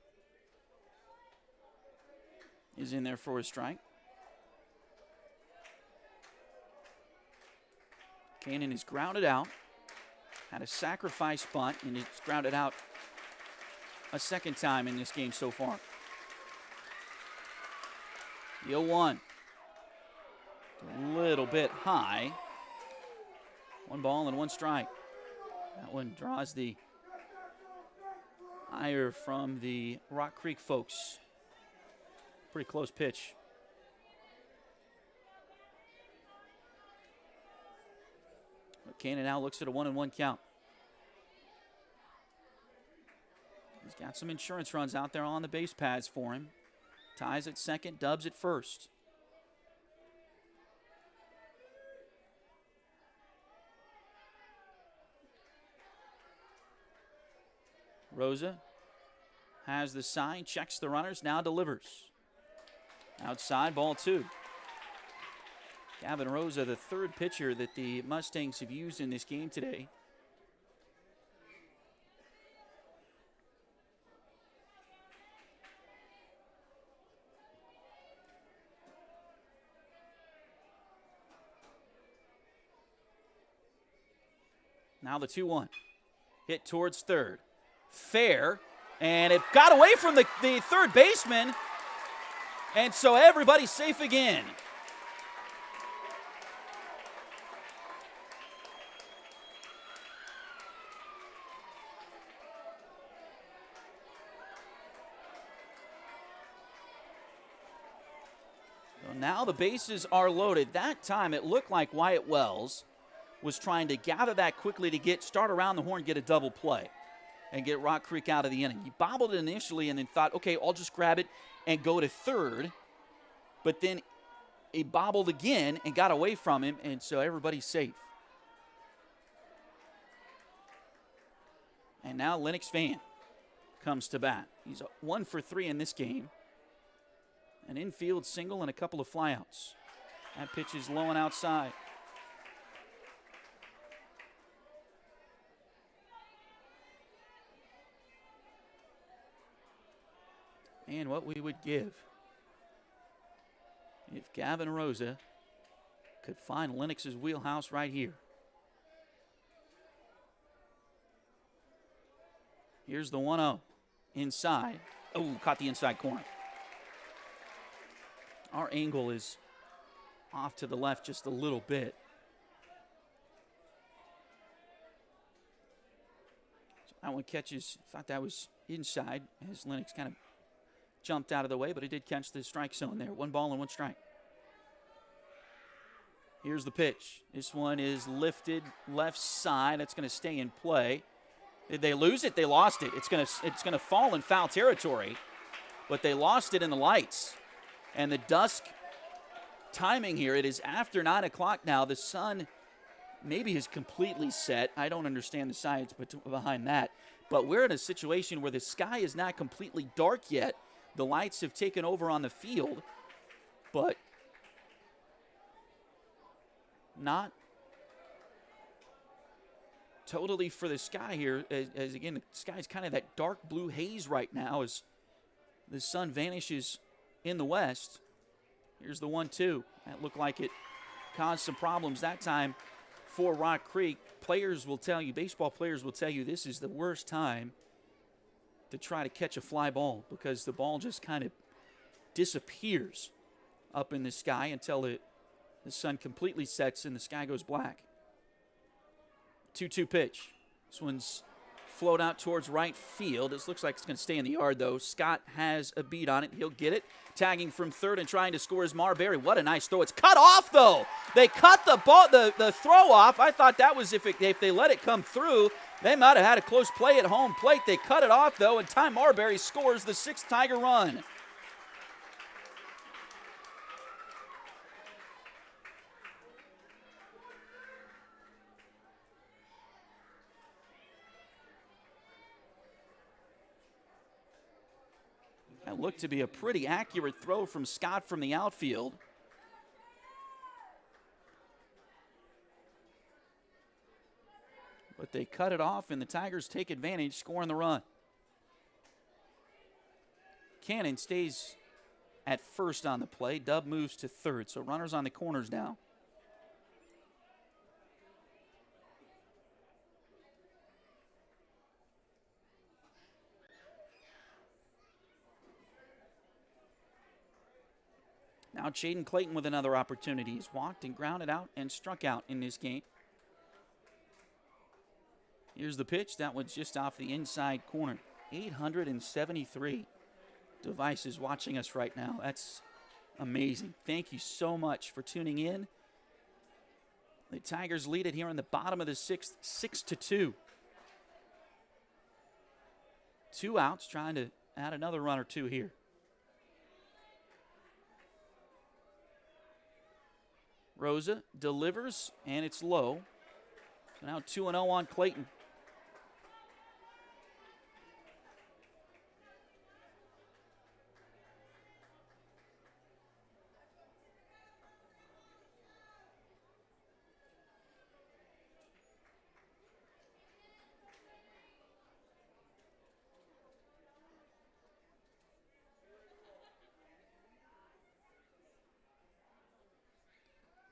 is in there for a strike. Cannon is grounded out. Had a sacrifice bunt, and it's grounded out a second time in this game so far. The 0-1. A little bit high. 1 ball and 1 strike. That one draws the ire from the Rock Creek folks. Pretty close pitch. But Cannon now looks at a 1-1 count. He's got some insurance runs out there on the base paths for him. Ties at second, Dubs at first. Rosa has the sign, checks the runners, now delivers. Outside, ball 2. Gavin Rosa, the third pitcher that the Mustangs have used in this game today. Now the 2-1. Hit towards third. Fair. And it got away from the third baseman. And so everybody's safe again. So now the bases are loaded. That time it looked like Wyatt Wells was trying to gather that quickly to start around the horn, get a double play, and get Rock Creek out of the inning. He bobbled it initially and then thought, okay, I'll just grab it and go to third. But then he bobbled again and got away from him, and so everybody's safe. And now Lennox Van comes to bat. He's 1 for 3 in this game. An infield single and a couple of flyouts. That pitch is low and outside. And what we would give if Gavin Rosa could find Lennox's wheelhouse right here. Here's the 1-0 inside. Oh, caught the inside corner. Our angle is off to the left just a little bit. So that one catches, thought that was inside as Lennox kind of jumped out of the way, but he did catch the strike zone there. 1 ball and 1 strike. Here's the pitch. This one is lifted left side. That's going to stay in play. Did they lose it? They lost it. It's going to fall in foul territory, but they lost it in the lights. And the dusk timing here, it is after 9 o'clock now. The sun maybe is completely set. I don't understand the science behind that. But we're in a situation where the sky is not completely dark yet. The lights have taken over on the field, but not totally for the sky here. As again, the sky's kind of that dark blue haze right now as the sun vanishes in the west. Here's the 1-2. That looked like it caused some problems that time for Rock Creek. Players will tell you, baseball players will tell you, this is the worst time to try to catch a fly ball because the ball just kind of disappears up in the sky until the sun completely sets and the sky goes black. 2-2 pitch. This one's float out towards right field. This looks like it's going to stay in the yard, though. Scott has a beat on it. He'll get it. Tagging from third and trying to score is Marbury. What a nice throw. It's cut off, though. They cut the ball, the throw off. I thought that was if they let it come through, they might have had a close play at home plate. They cut it off, though, and Ty Marbury scores the 6th Tiger run. That looked to be a pretty accurate throw from Scott from the outfield. But they cut it off, and the Tigers take advantage, scoring the run. Cannon stays at first on the play. Dub moves to third, so runners on the corners now. Now Jaden Clayton with another opportunity. He's walked and grounded out and struck out in this game. Here's the pitch. That one's just off the inside corner. 873 devices watching us right now. That's amazing. Thank you so much for tuning in. The Tigers lead it here in the bottom of the 6th, 6-2. 2 outs, trying to add another run or 2 here. Rosa delivers, and it's low. So now 2-0 on Clayton.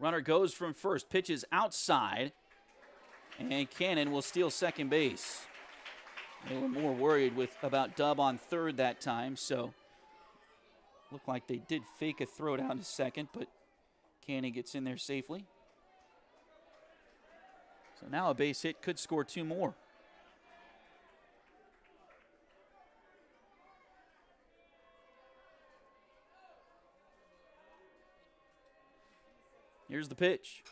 Runner goes from first, pitches outside, and Cannon will steal second base. They were more worried about Dub on third that time, so looked like they did fake a throw down to second, but Cannon gets in there safely. So now a base hit could score 2 more. Here's the pitch.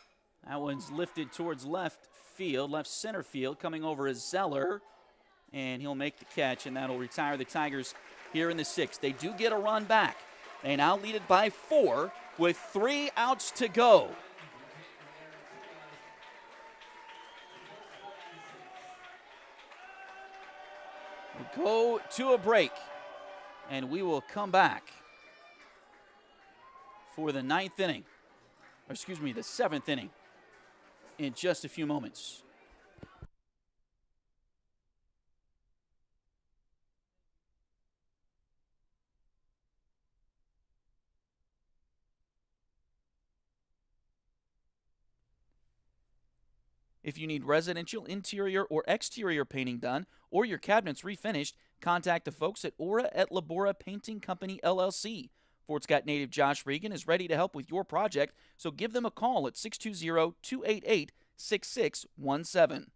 That one's lifted towards left center field, coming over as Zeller, and he'll make the catch, and that'll retire the Tigers here in the 6th. They do get a run back. They now lead it by 4 with 3 outs to go. We'll go to a break, and we will come back for the 9th inning. Or excuse me, the 7th inning in just a few moments. If you need residential interior or exterior painting done or your cabinets refinished, contact the folks at Aura et Labora Painting Company, LLC. Fort Scott native Josh Regan is ready to help with your project, so give them a call at 620-288-6617.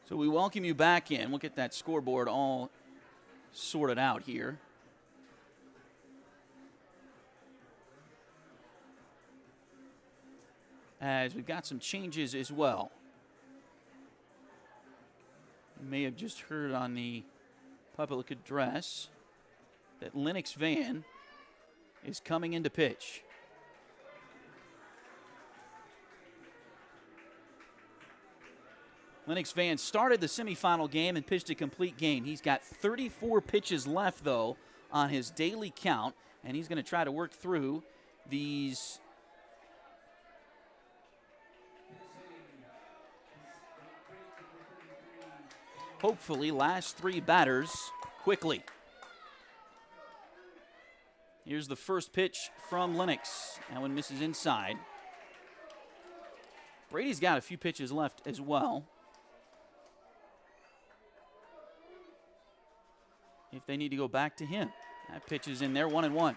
So we welcome you back in. We'll get that scoreboard all sorted out here. As we've got some changes as well. You may have just heard on the public address that Lennox Van is coming into pitch. Lennox Van started the semifinal game and pitched a complete game. He's got 34 pitches left, though, on his daily count, and he's going to try to work through these hopefully last 3 batters quickly. Here's the first pitch from Lennox. That one misses inside. Brady's got a few pitches left as well. If they need to go back to him. That pitch is in there, 1-1.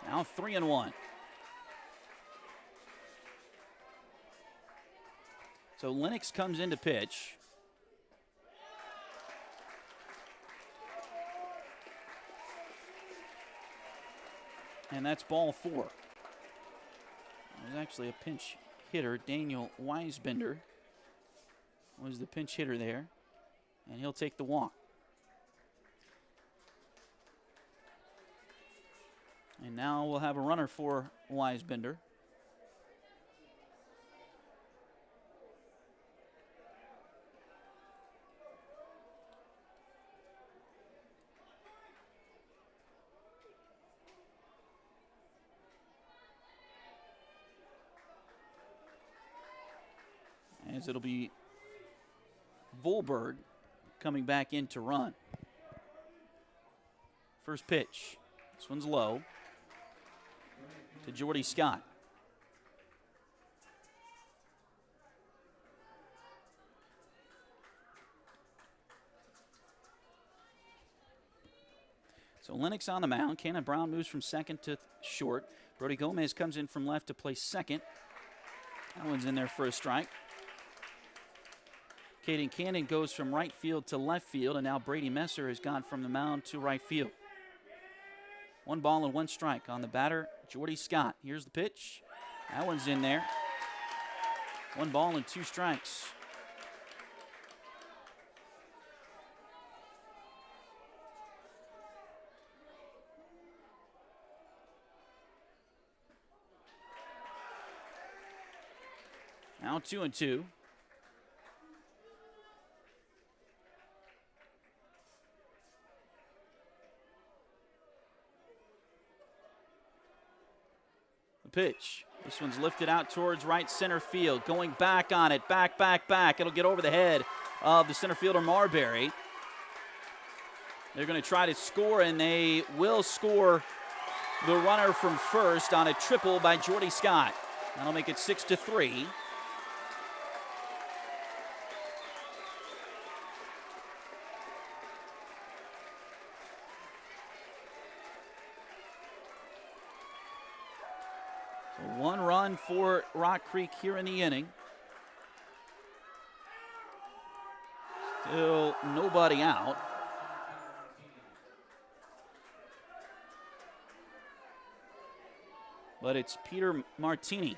Now 3-1. So Lennox comes into pitch. And that's ball 4. There's actually a pinch hitter. Daniel Weisbender was the pinch hitter there. And he'll take the walk. And now we'll have a runner for Weisbender. As it'll be Volberg coming back in to run. First pitch. This one's low. to Jordy Scott. So Lennox on the mound. Cannon Brown moves from second to short. Brody Gomez comes in from left to play second. That one's in there for a strike. Caden Cannon goes from right field to left field, and now Brady Messer has gone from the mound to right field. 1 ball and 1 strike on the batter, Jordy Scott. Here's the pitch. That one's in there. 1 ball and 2 strikes. Now 2-2. The pitch. This one's lifted out towards right center field. Going back on it. Back. It'll get over the head of the center fielder Marbury. They're going to try to score, and they will score the runner from first on a triple by Jordy Scott. That'll make it 6-3. So 1 run for Rock Creek here in the inning. Still nobody out. But it's Peter Martini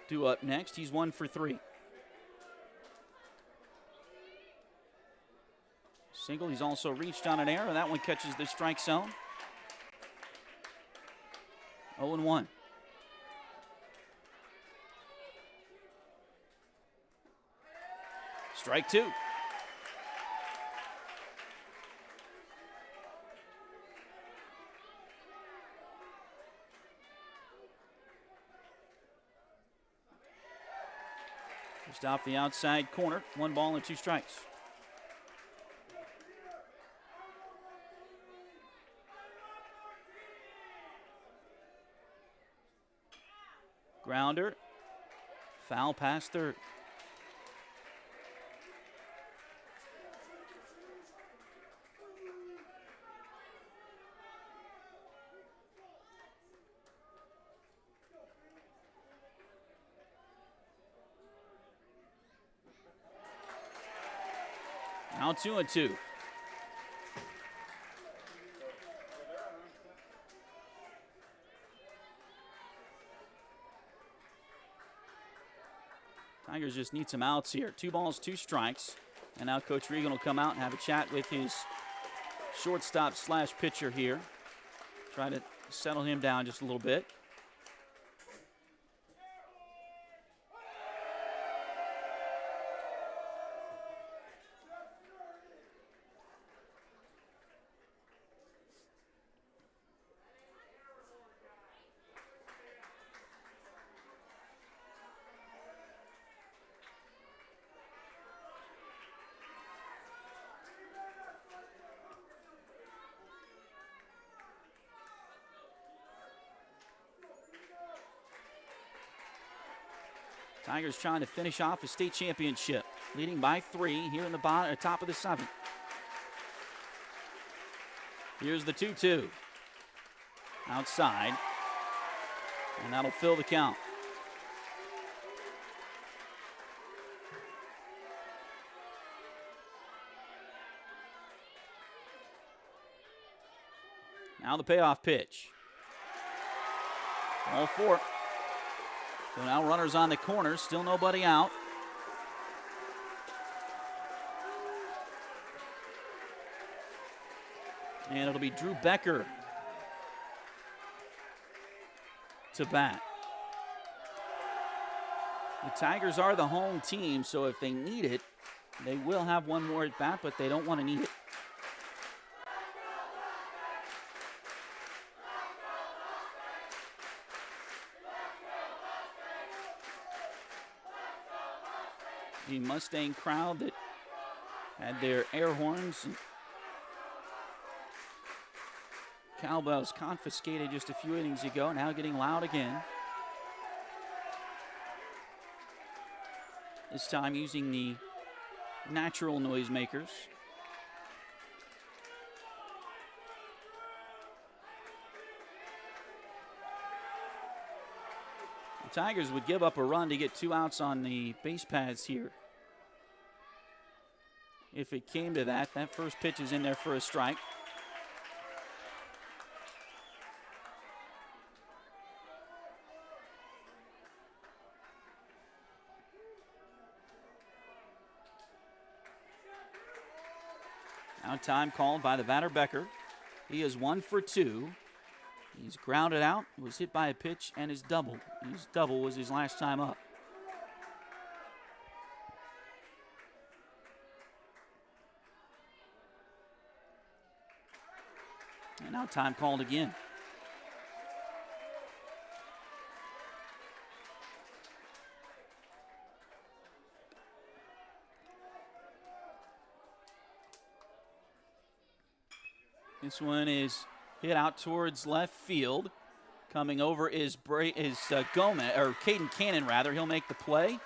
due up next. He's 1 for 3. Single. He's also reached on an error. That one catches the strike zone. 0-1. Strike 2. Just off the outside corner. 1 ball and 2 strikes. Grounder. Foul past third. Now 2-2. Tigers just need some outs here. 2 balls, 2 strikes. And now Coach Regan will come out and have a chat with his shortstop / pitcher here. Try to settle him down just a little bit. Tigers trying to finish off a state championship, leading by 3 here in the top of the 7th. Here's the 2-2. Outside. And that'll fill the count. Now the payoff pitch. All 4. So now runners on the corner, still nobody out. And it'll be Drew Becker to bat. The Tigers are the home team, so if they need it, they will have one more at bat, but they don't want to need it. The Mustang crowd that had their air horns and Cowbells confiscated just a few innings ago, now getting loud again. This time using the natural noisemakers. The Tigers would give up a run to get 2 outs on the base paths here. If it came to that, that first pitch is in there for a strike. Now time called by the batter Becker. He is 1 for 2. He's grounded out, was hit by a pitch, and is doubled. His double was his last time up. And now time called again. This one is hit out towards left field. Coming over is Gomez, or Caden Cannon rather. He'll make the play.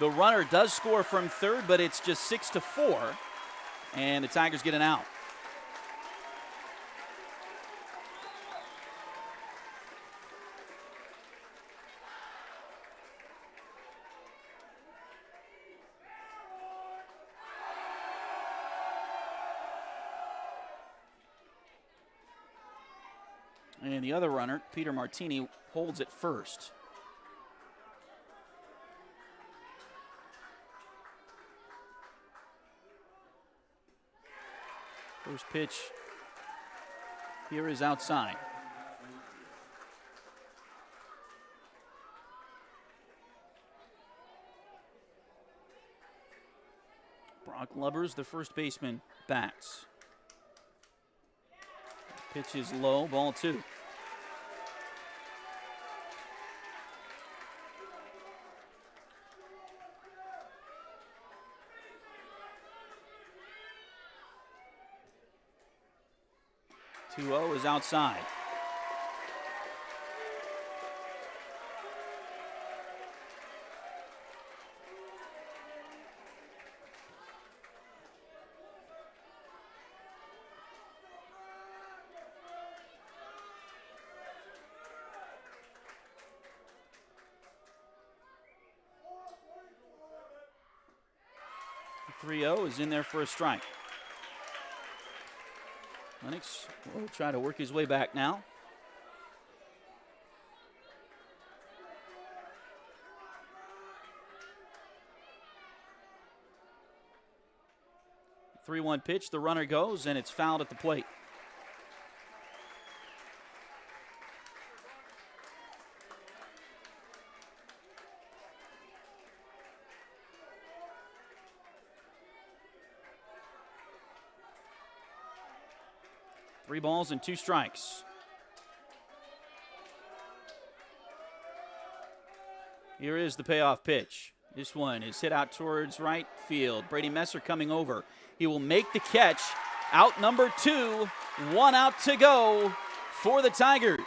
The runner does score from third, but it's just 6-4, and the Tigers get an out. And the other runner, Peter Martini, holds at first. First pitch here is outside. Brock Lubbers, the first baseman, bats. Pitch is low, ball 2. Two-0 is outside. The 3-0 is in there for a strike. Lennox will try to work his way back now. The 3-1 pitch, the runner goes, and it's fouled at the plate. Three balls and 2 strikes. Here is the payoff pitch. This one is hit out towards right field. Brady Messer coming over. He will make the catch. Out number 2. 1 out to go for the Tigers.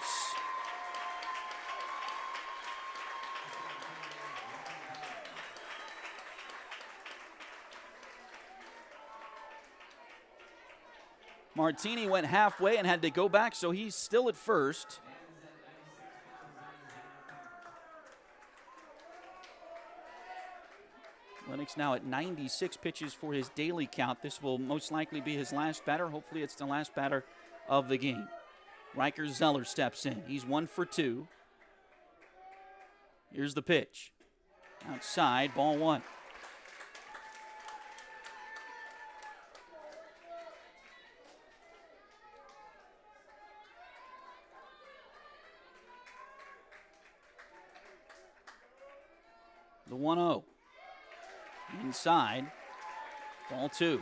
Martini went halfway and had to go back, so he's still at first. Lennox now at 96 pitches for his daily count. This will most likely be his last batter. Hopefully it's the last batter of the game. Riker Zeller steps in. He's 1 for 2. Here's the pitch. Outside, ball 1. The 1-0. Inside, ball 2.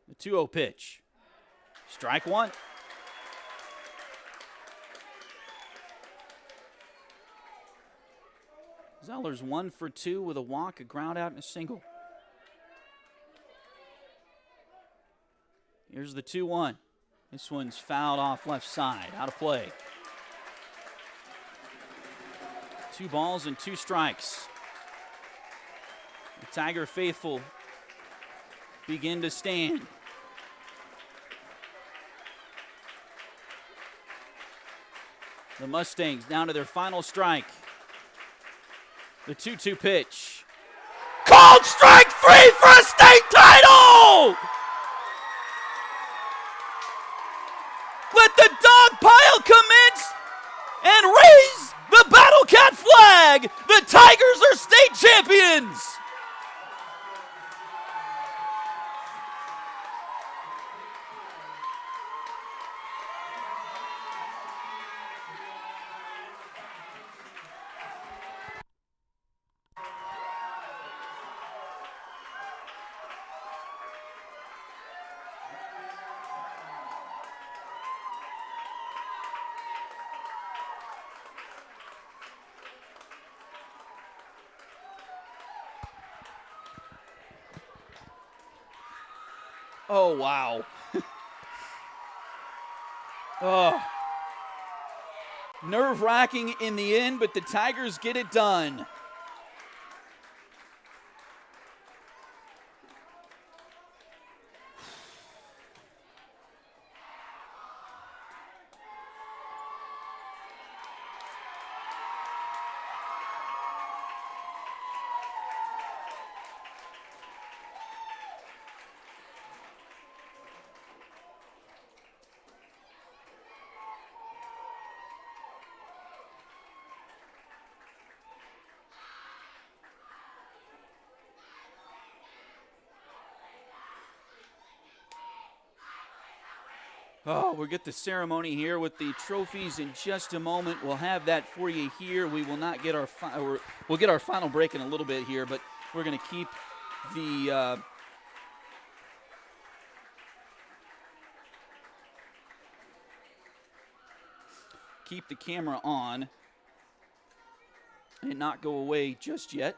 The 2-0 pitch. Strike 1. Zeller's 1 for 2 with a walk, a ground out, and a single. Here's the 2-1. This one's fouled off left side. Out of play. 2 balls and 2 strikes. The Tiger faithful begin to stand. The Mustangs down to their final strike. The 2-2 pitch. Called strike 3 for a state title! Let the dog pile commence and raise the Battle Cat flag! The Tigers are state champions! Oh, wow. Oh. Nerve-wracking in the end, but the Tigers get it done. Oh, we'll get the ceremony here with the trophies in just a moment. We'll have that for you here. We will not get our we'll get our final break in a little bit here, but we're going to keep the camera on and not go away just yet.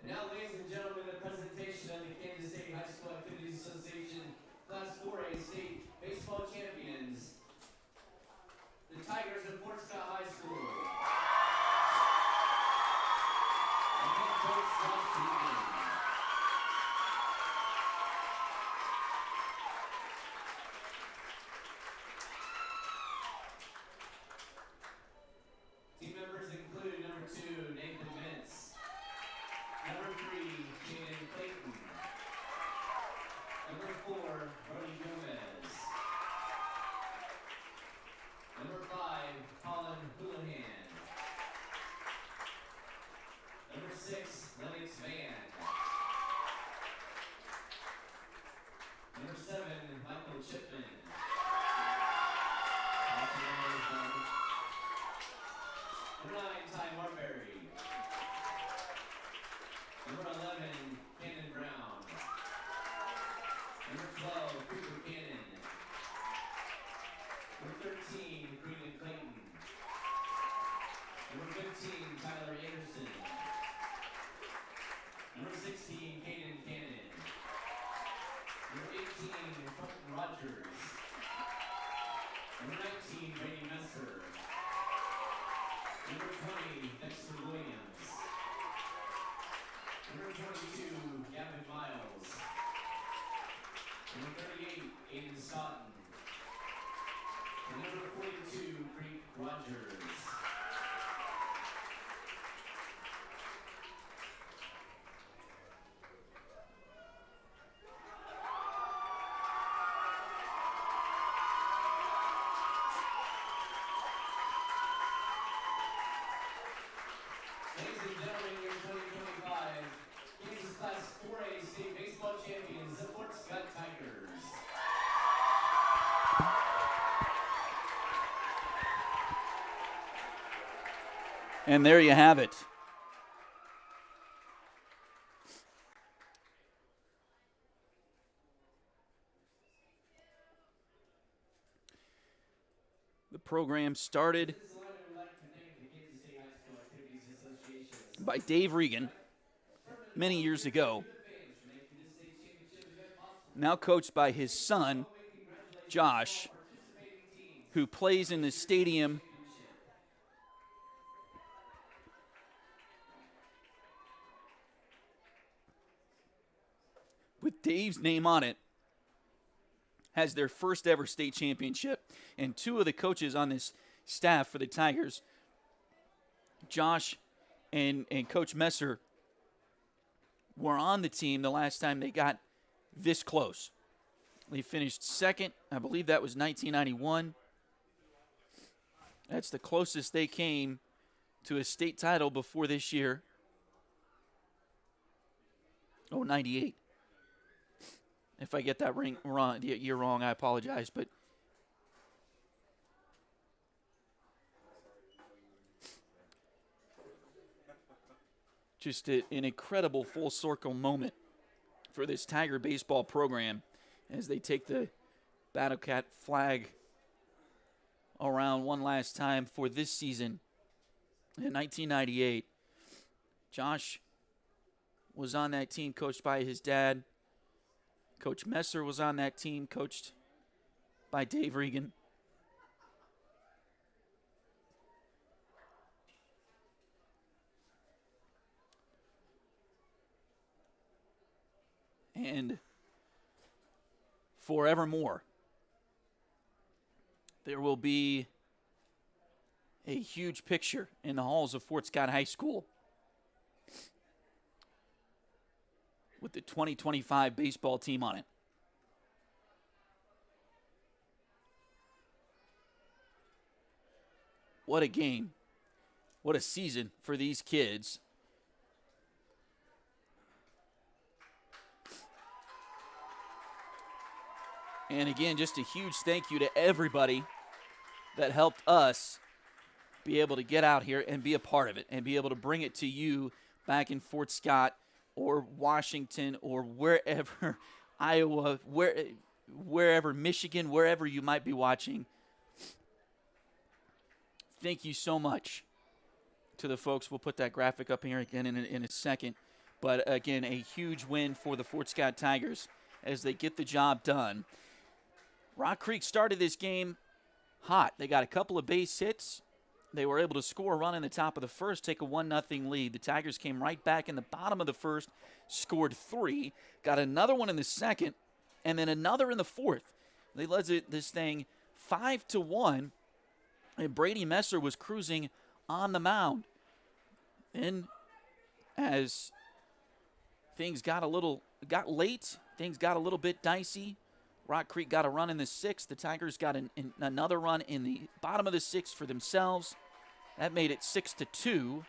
And now, ladies and gentlemen, a presentation of the Kansas City High School Activities Association Class 4A State Baseball Champions, the Tigers of Fort Scott High School. And head coach Josh Keaton. Team members include number 2, Nathan Mintz. Number 3, Jaden Clayton. Number 4, Brody Gomez. Number 5, Colin Houlihan. Number 6, Lennox Van. Number 7, Michael Chipman. Number 9, Ty Marbury. Number 11, Cannon Brown. Number 12, Cooper Cannon. Number 13, Greenan Clayton. Number 15, Tyler Anderson. Number 16, Caden Cannon. Number 18, Colton Rogers. Number 19, Brady Messer. Number 20, Dexter Williams. Number 22, Gavin Miles. Number 38, Aiden Stoughton. And number 42, Creek Rogers. Ladies and gentlemen, your 2025 Kansas Class 4A State Baseball Champions, the Fort Scott Tigers. And there you have it. The program started by Dave Regan many years ago, now coached by his son, Josh, who plays in the stadium with Dave's name on it, has their first ever state championship. And 2 of the coaches on this staff for the Tigers, Josh and Coach Messer, were on the team the last time they got this close. They finished second. I believe that was 1991. That's the closest they came to a state title before this year. Oh, 98. If I get that wrong, the year wrong, I apologize. But just an incredible full circle moment for this Tiger baseball program as they take the Battle Cat flag around one last time for this season. In 1998, Josh was on that team, coached by his dad. Coach Messer was on that team, coached by Dave Regan. And forevermore, there will be a huge picture in the halls of Fort Scott High School with the 2025 baseball team on it. What a game. What a season for these kids. And again, just a huge thank you to everybody that helped us be able to get out here and be a part of it and be able to bring it to you back in Fort Scott or Washington or wherever, Iowa, wherever, Michigan, wherever you might be watching. Thank you so much to the folks. We'll put that graphic up here again in a second. But again, a huge win for the Fort Scott Tigers as they get the job done. Rock Creek started this game hot. They got a couple of base hits. They were able to score a run in the top of the first, take a 1-0 lead. The Tigers came right back in the bottom of the first, scored 3, got another one in the second, and then another in the fourth. They led this thing 5-1, and Brady Messer was cruising on the mound. And as things got late, things got a little bit dicey. Rock Creek got a run in the 6th. The Tigers got another run in the bottom of the 6th for themselves. That made it 6-2.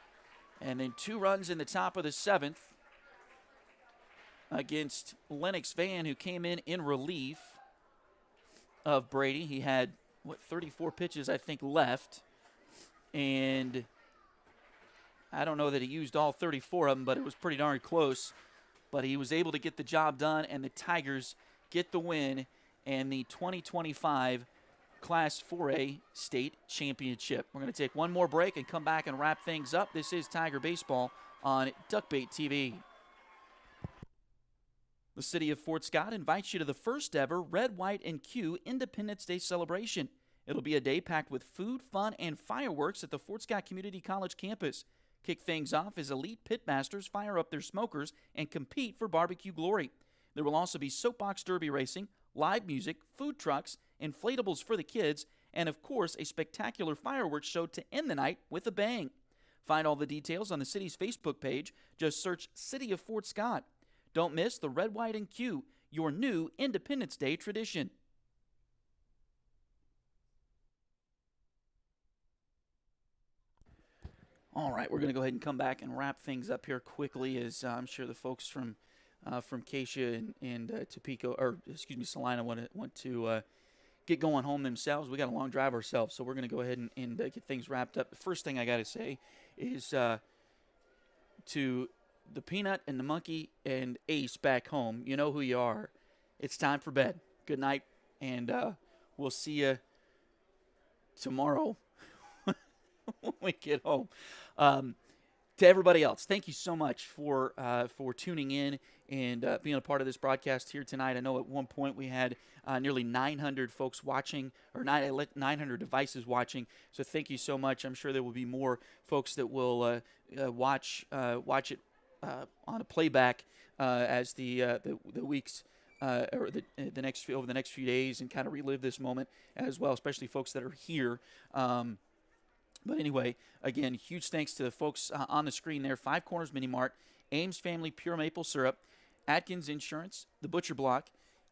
And then 2 runs in the top of the 7th against Lennox Van, who came in relief of Brady. He had, 34 pitches, I think, left. And I don't know that he used all 34 of them, but it was pretty darn close. But he was able to get the job done, and the Tigers get the win and the 2025 Class 4A State Championship. We're going to take one more break and come back and wrap things up. This is Tiger Baseball on Duckbait TV. The city of Fort Scott invites you to the first ever Red, White, and Q Independence Day celebration. It'll be a day packed with food, fun, and fireworks at the Fort Scott Community College campus. Kick things off as elite pitmasters fire up their smokers and compete for barbecue glory. There will also be soapbox derby racing, live music, food trucks, inflatables for the kids, and of course a spectacular fireworks show to end the night with a bang. Find all the details on the city's Facebook page. Just search City of Fort Scott. Don't miss the Red, White, and Q, your new Independence Day tradition. All right, we're going to go ahead and come back and wrap things up here quickly, as I'm sure the folks from Acacia and Topeka, or excuse me, Salina want to get going home themselves. We got a long drive ourselves, so we're going to go ahead and get things wrapped up. The first thing I got to say is to the Peanut and the Monkey and Ace back home. You know who you are. It's time for bed. Good night, and we'll see you tomorrow when we get home. To everybody else, thank you so much for tuning in and being a part of this broadcast here tonight. I know at one point we had nearly 900 folks watching, or 900 devices watching. So thank you so much. I'm sure there will be more folks that will watch it on a playback as the weeks or the next over the next few days, and kind of relive this moment as well, especially folks that are here. But anyway, again, huge thanks to the folks on the screen there. Five Corners Mini Mart, Ames Family Pure Maple Syrup, Atkins Insurance, The Butcher Block,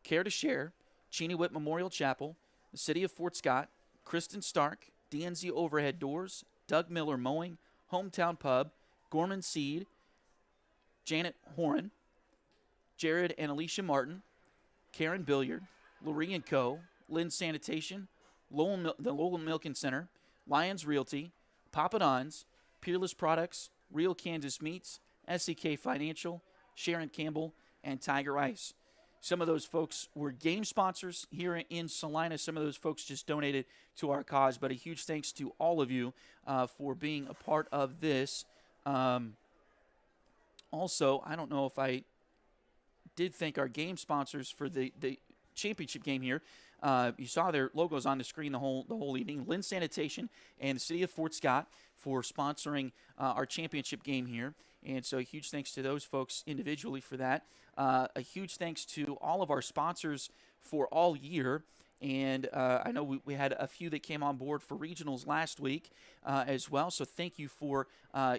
Care to Share, Cheney Witt Memorial Chapel, the City of Fort Scott, Kristen Stark, DNZ Overhead Doors, Doug Miller Mowing, Hometown Pub, Gorman Seed, Janet Horan, Jared and Alicia Martin, Karen Billiard, Lurie & Co., Lynn Sanitation, the Lowell Milking Center, Lions Realty, Papa Don's, Peerless Products, Real Kansas Meats, SEK Financial, Sharon Campbell, and Tiger Ice. Some of those folks were game sponsors here in Salina. Some of those folks just donated to our cause. But a huge thanks to all of you for being a part of this. Also, I don't know if I did thank our game sponsors for the championship game here. You saw their logos on the screen the whole evening. Lynn Sanitation and the City of Fort Scott for sponsoring our championship game here. And so a huge thanks to those folks individually for that. A huge thanks to all of our sponsors for all year. And I know we had a few that came on board for regionals last week as well. So thank you for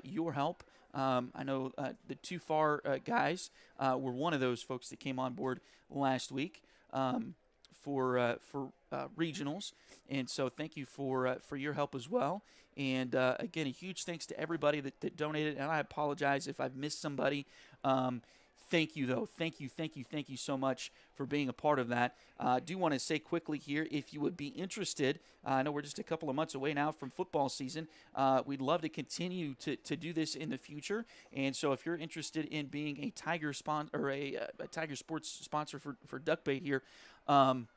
your help. I know the Too Far guys were one of those folks that came on board last week. For regionals, and so thank you for your help as well. And again, a huge thanks to everybody that donated. And I apologize if I've missed somebody. Thank you, though. Thank you so much for being a part of that. I do want to say quickly here, if you would be interested, I know we're just a couple of months away now from football season. We'd love to continue to do this in the future. And so if you're interested in being a Tiger sponsor or a Tiger Sports sponsor for Duckbait here, for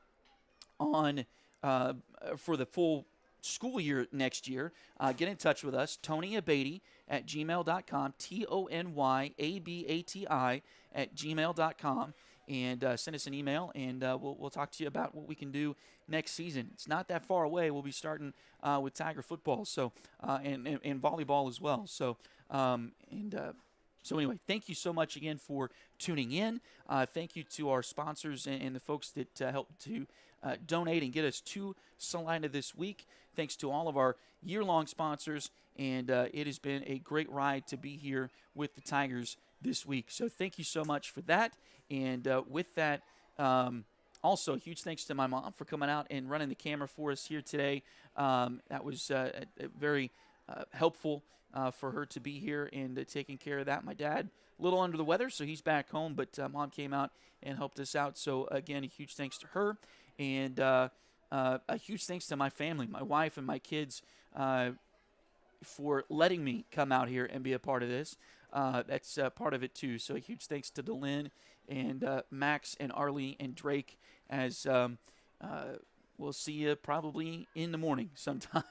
the full school year next year, get in touch with us, tonyabati@gmail.com, TonyAbati@gmail.com, and send us an email, and we'll talk to you about what we can do next season. It's not that far away. We'll be starting with Tiger football, so and volleyball as well. So So anyway, thank you so much again for tuning in. Thank you to our sponsors and the folks that helped to donate and get us to Salina this week. Thanks to all of our year-long sponsors, and it has been a great ride to be here with the Tigers this week. So thank you so much for that. And with that, also a huge thanks to my mom for coming out and running the camera for us here today. That was very helpful for her to be here and taking care of that. My dad, a little under the weather, so he's back home, but Mom came out and helped us out. So, again, a huge thanks to her. And a huge thanks to my family, my wife and my kids, for letting me come out here and be a part of this. That's part of it, too. So a huge thanks to Delyn and Max and Arlie and Drake, as we'll see you probably in the morning sometime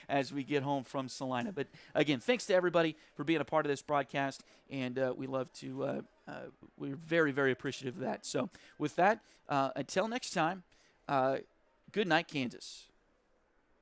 as we get home from Salina. But, again, thanks to everybody for being a part of this broadcast, and we love to we're very, very appreciative of that. So with that, until next time, good night, Kansas.